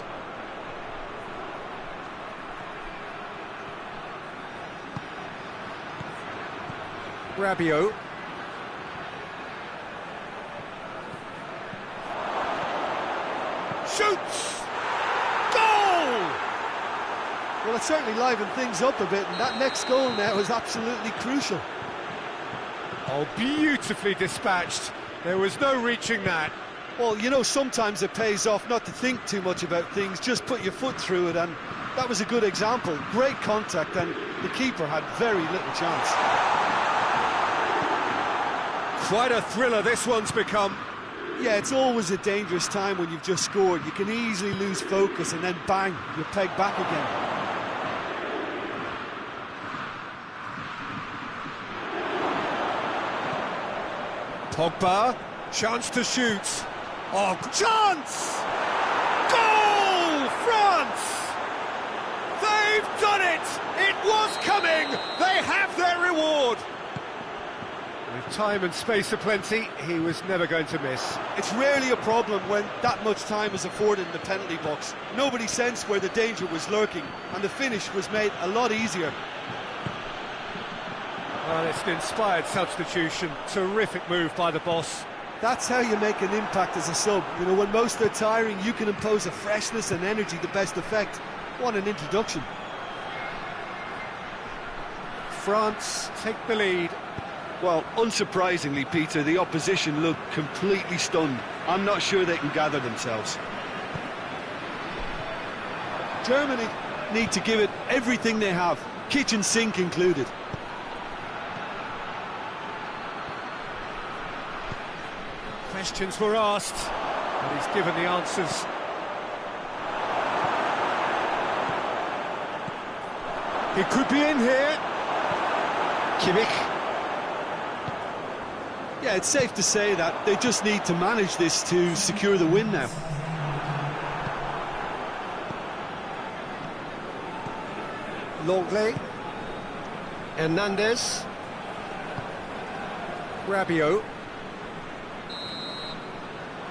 Rabiot. Shoots! Goal! Well, it certainly livened things up a bit, and that next goal now is absolutely crucial. Oh, beautifully dispatched. There was no reaching that. Well, you know, sometimes it pays off not to think too much about things, just put your foot through it, and that was a good example. Great contact, and the keeper had very little chance. Quite a thriller this one's become. Yeah, it's always a dangerous time when you've just scored. You can easily lose focus and then bang, you're pegged back again. Pogba, chance to shoot. Oh, chance! Goal, France! They've done it! It was coming! They have their reward! With time and space aplenty, he was never going to miss. It's rarely a problem when that much time is afforded in the penalty box. Nobody sensed where the danger was lurking, and the finish was made a lot easier. Well, it's an inspired substitution. Terrific move by the boss. That's how you make an impact as a sub. You know, when most are tiring, you can impose a freshness and energy to best effect. What an introduction. France take the lead. Well, unsurprisingly, Peter, the opposition look completely stunned. I'm not sure they can gather themselves. Germany need to give it everything they have, kitchen sink included. Questions were asked, and he's given the answers. He could be in here. Kimmich. Yeah, it's safe to say that they just need to manage this to secure the win now. Longley. Hernandez. Rabiot.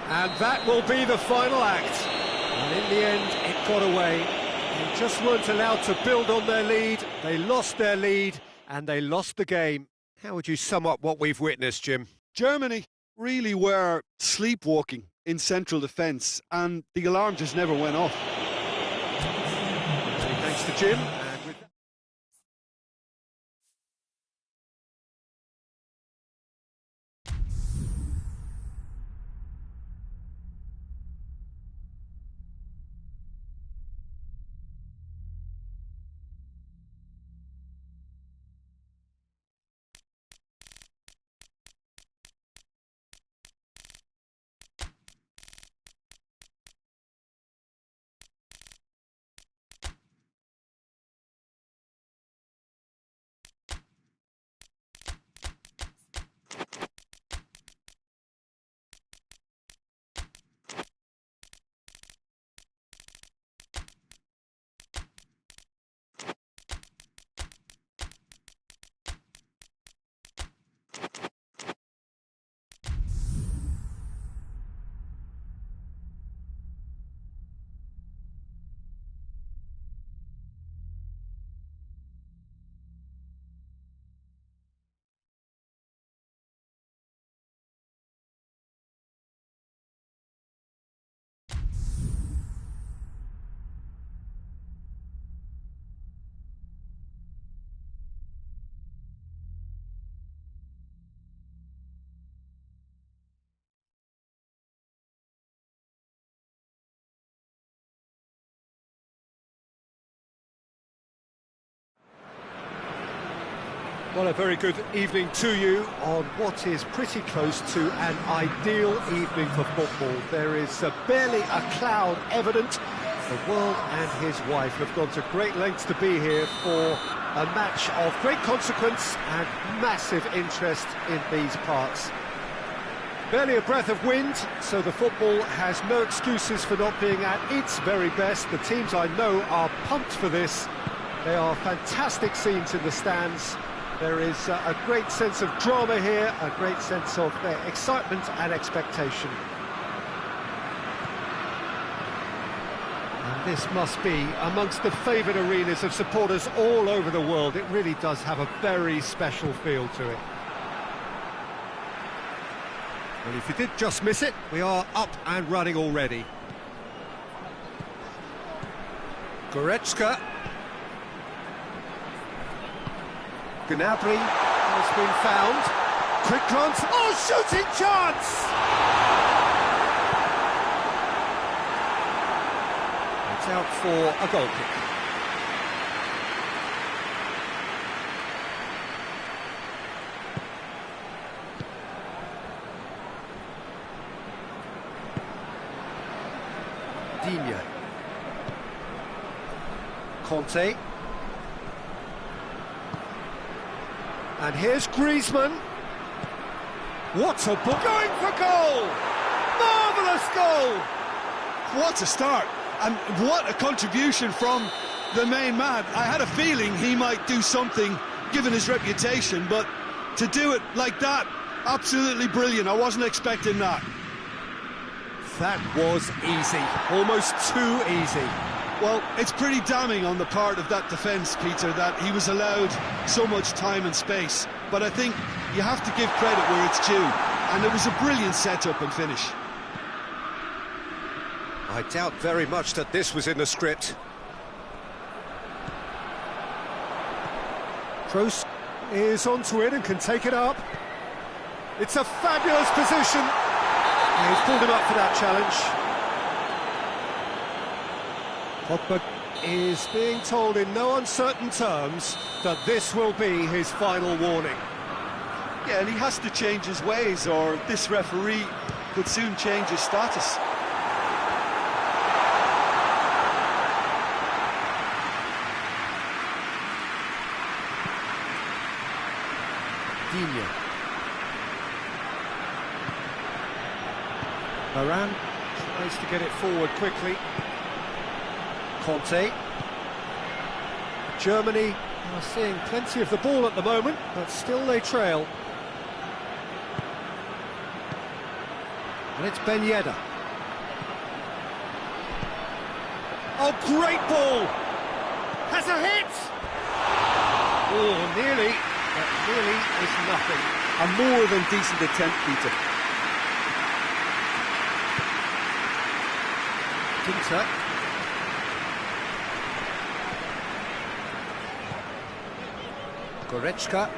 And that will be the final act. And in the end, it got away. They just weren't allowed to build on their lead. They lost their lead, and they lost the game. How would you sum up what we've witnessed, Jim? Germany really were sleepwalking in central defence, and the alarm just never went off. Thanks to Jim. Well, a very good evening to you on what is pretty close to an ideal evening for football. There is barely a cloud evident. The world and his wife have gone to great lengths to be here for a match of great consequence and massive interest in these parts. Barely a breath of wind, so the football has no excuses for not being at its very best. The teams I know are pumped for this. They are fantastic scenes in the stands. There is a great sense of drama here, a great sense of excitement and expectation. And this must be amongst the favoured arenas of supporters all over the world. It really does have a very special feel to it. Well, if you did just miss it, we are up and running already. Goretzka. Gnabry has been found. Quick glance. Oh, shooting chance! It's out for a goal kick. Digne. Conte. And here's Griezmann. What a ball! Going for goal! Marvellous goal! What a start, and what a contribution from the main man. I had a feeling he might do something, given his reputation, but to do it like that, absolutely brilliant. I wasn't expecting that. That was easy, almost too easy. Well, it's pretty damning on the part of that defence, Peter, that he was allowed so much time and space. But I think you have to give credit where it's due, and it was a brilliant setup and finish. I doubt very much that this was in the script. Kroos is onto it and can take it up. It's a fabulous position. He's pulled him up for that challenge. Pogba is being told in no uncertain terms that this will be his final warning. Yeah, and he has to change his ways, or this referee could soon change his status. Digne. Varane tries to get it forward quickly. Conte. Germany are seeing plenty of the ball at the moment, but still they trail. And it's Ben Yedder. Oh, great ball! Has a hit! Oh, nearly, but nearly is nothing. A more than decent attempt, Peter. Ginter. Goretzka.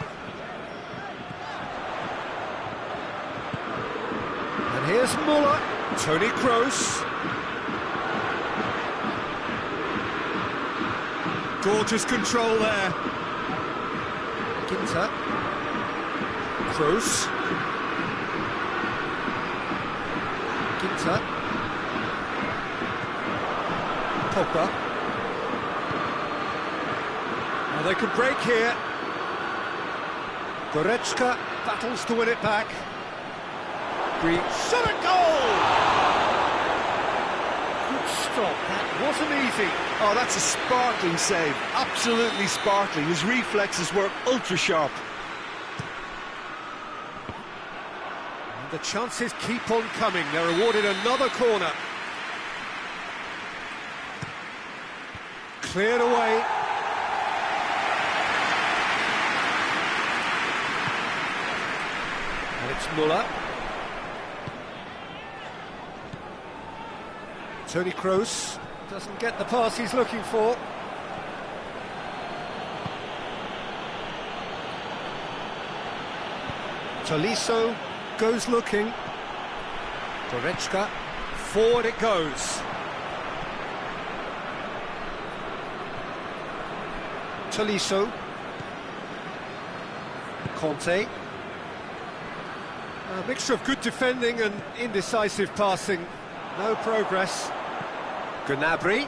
And here's Muller. Toni Kroos. Gorgeous control there. Ginter. Kroos. Ginter. Pogba. Now they could break here. Goretzka battles to win it back. Shot a goal! Good stop, that wasn't easy. Oh, that's a sparkling save, absolutely sparkling. His reflexes were ultra sharp. And the chances keep on coming. They're awarded another corner. Cleared away. And it's Muller. Toni Kroos doesn't get the pass he's looking for. Tolisso goes looking. Goretzka, forward it goes. Tolisso. Conte. A mixture of good defending and indecisive passing. No progress. Gnabry.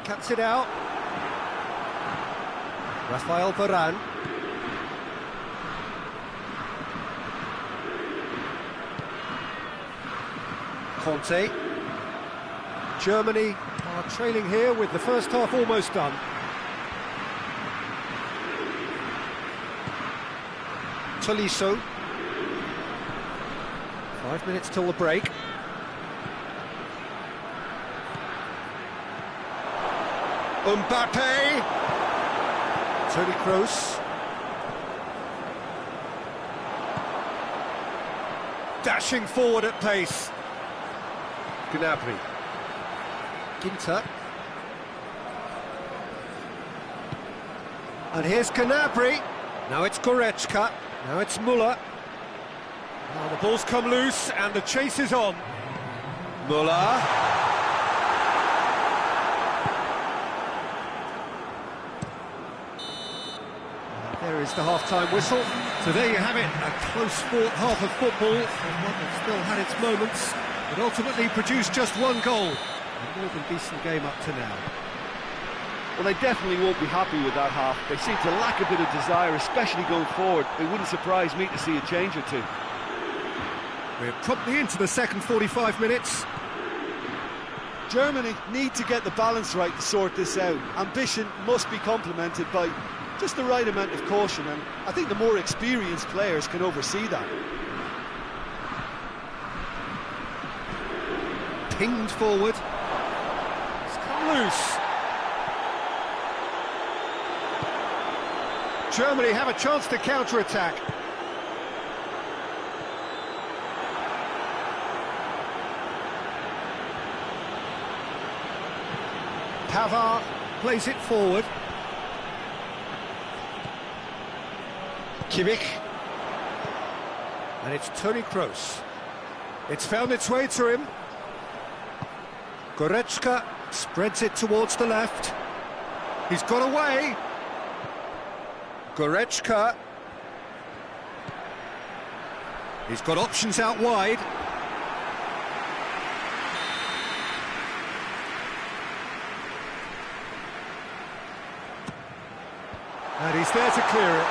Cuts it out. Rafael Varane. Conte. Germany are trailing here with the first half almost done. Tolisso. 5 minutes till the break. Mbappe. Toni Kroos. Dashing forward at pace. Gnabry. Ginter. And here's Gnabry. Now it's Goretzka. Now it's Müller. Now the ball's come loose and the chase is on. Müller. There is the half-time whistle. So there you have it, a close-fought half of football, and one that still had its moments, but ultimately produced just one goal. A more than decent game up to now. Well, they definitely won't be happy with that half. They seem to lack a bit of desire, especially going forward. It wouldn't surprise me to see a change or two. We're promptly into the second 45 minutes. Germany need to get the balance right to sort this out. Ambition must be complemented by just the right amount of caution, and I think the more experienced players can oversee that. Pinged forward. It's come loose. Germany have a chance to counter-attack. Pavard plays it forward. Kimmich. And it's Toni Kroos. It's found its way to him. Goretzka spreads it towards the left. He's got away. Goretzka. He's got options out wide. And he's there to clear it.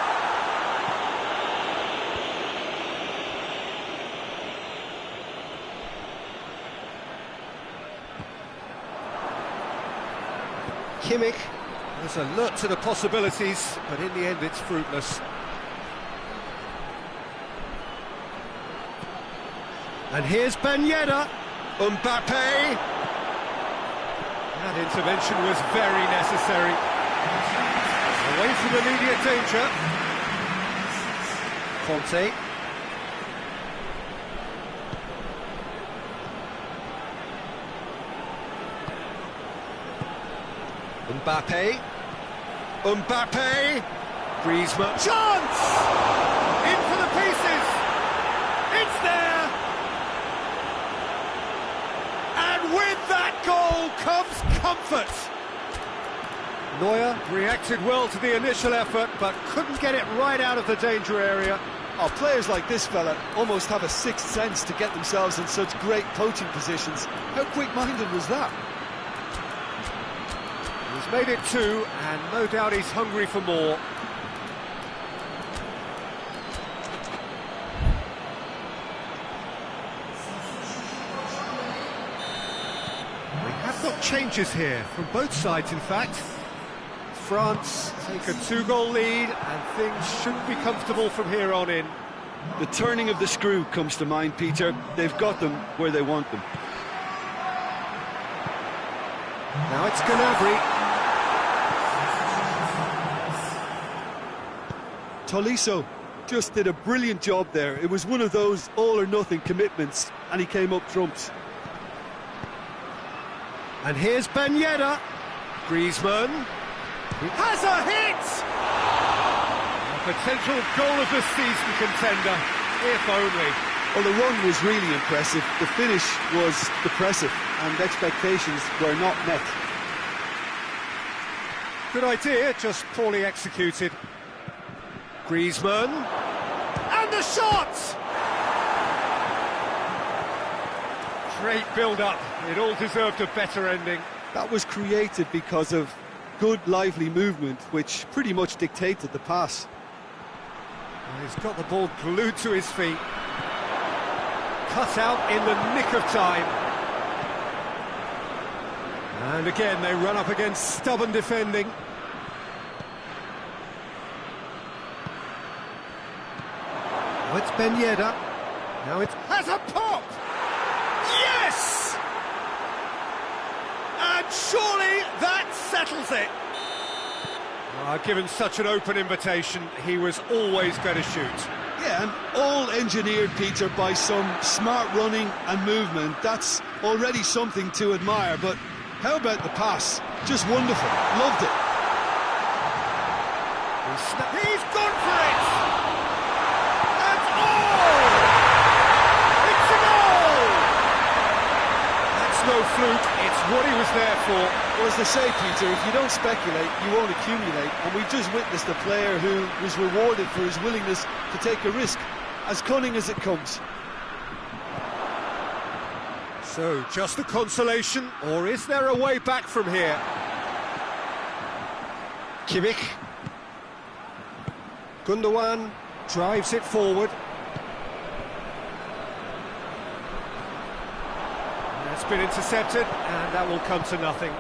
Kimmich was alert to the possibilities, but in the end it's fruitless. And here's Ben Yedder. Mbappe. That intervention was very necessary. Away from immediate danger. Conte. Mbappe. Mbappe. Griezmann. Chance! In for the pieces! It's there! And with that goal comes comfort! Neuer reacted well to the initial effort, but couldn't get it right out of the danger area. Oh, players like this fella almost have a sixth sense to get themselves in such great poaching positions. How quick-minded was that? He's made it two, and no doubt he's hungry for more. We have got changes here, from both sides in fact. France take a two-goal lead, and things shouldn't be comfortable from here on in. The turning of the screw comes to mind, Peter. They've got them where they want them. Now it's Gnabry. Tolisso just did a brilliant job there. It was one of those all-or-nothing commitments, and he came up trumps. And here's Ben Yedder. Griezmann. He has a hit! A potential goal of the season contender, if only. Well, the run was really impressive. The finish was depressive, and expectations were not met. Good idea, just poorly executed. Griezmann. And the shot! Great build-up. It all deserved a better ending. That was created because of good, lively movement, which pretty much dictated the pass. He's got the ball glued to his feet. Cut out in the nick of time. And again, they run up against stubborn defending. Oh, it's Ben Yedder. Now it has a pop! Yes! And surely that settles it. Given such an open invitation, he was always going to shoot. Yeah, and all engineered, Peter, by some smart running and movement. That's already something to admire, but how about the pass? Just wonderful. Loved it. He's gone for it! And oh! It's a goal! That's no fluke, it's what he was there for. Well, as they say, Peter, if you don't speculate, you won't accumulate. And we've just witnessed a player who was rewarded for his willingness to take a risk, as cunning as it comes. So, just a consolation, or is there a way back from here? Kimmich. Gundogan drives it forward. That's been intercepted, and that will come to nothing.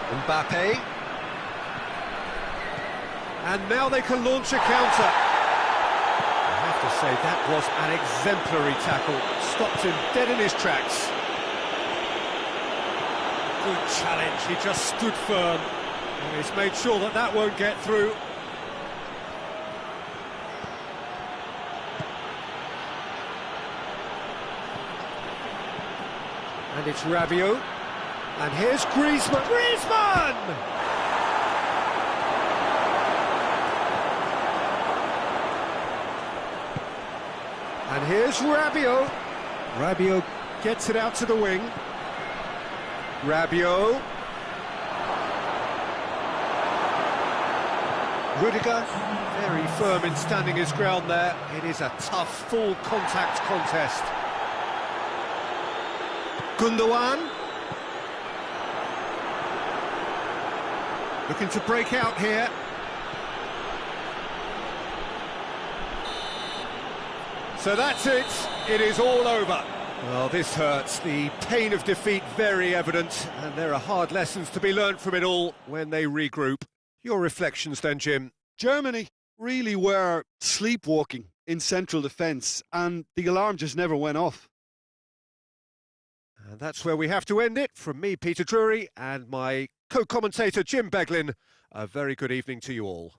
Mbappe. And now they can launch a counter. I have to say, that was an exemplary tackle. Stopped him dead in his tracks. Good challenge, he just stood firm. And he's made sure that that won't get through. And it's Rabiot. And here's Griezmann. Griezmann! And here's Rabiot. Rabiot gets it out to the wing. Rabiot. Rudiger, very firm in standing his ground there. It is a tough, full contact contest. Gundogan. Looking to break out here. So that's it. It is all over. Well, this hurts. The pain of defeat very evident, and there are hard lessons to be learned from it all when they regroup. Your reflections then, Jim? Germany really were sleepwalking in central defence, and the alarm just never went off. And that's where we have to end it. From me, Peter Drury, and my co-commentator, Jim Beglin, a very good evening to you all.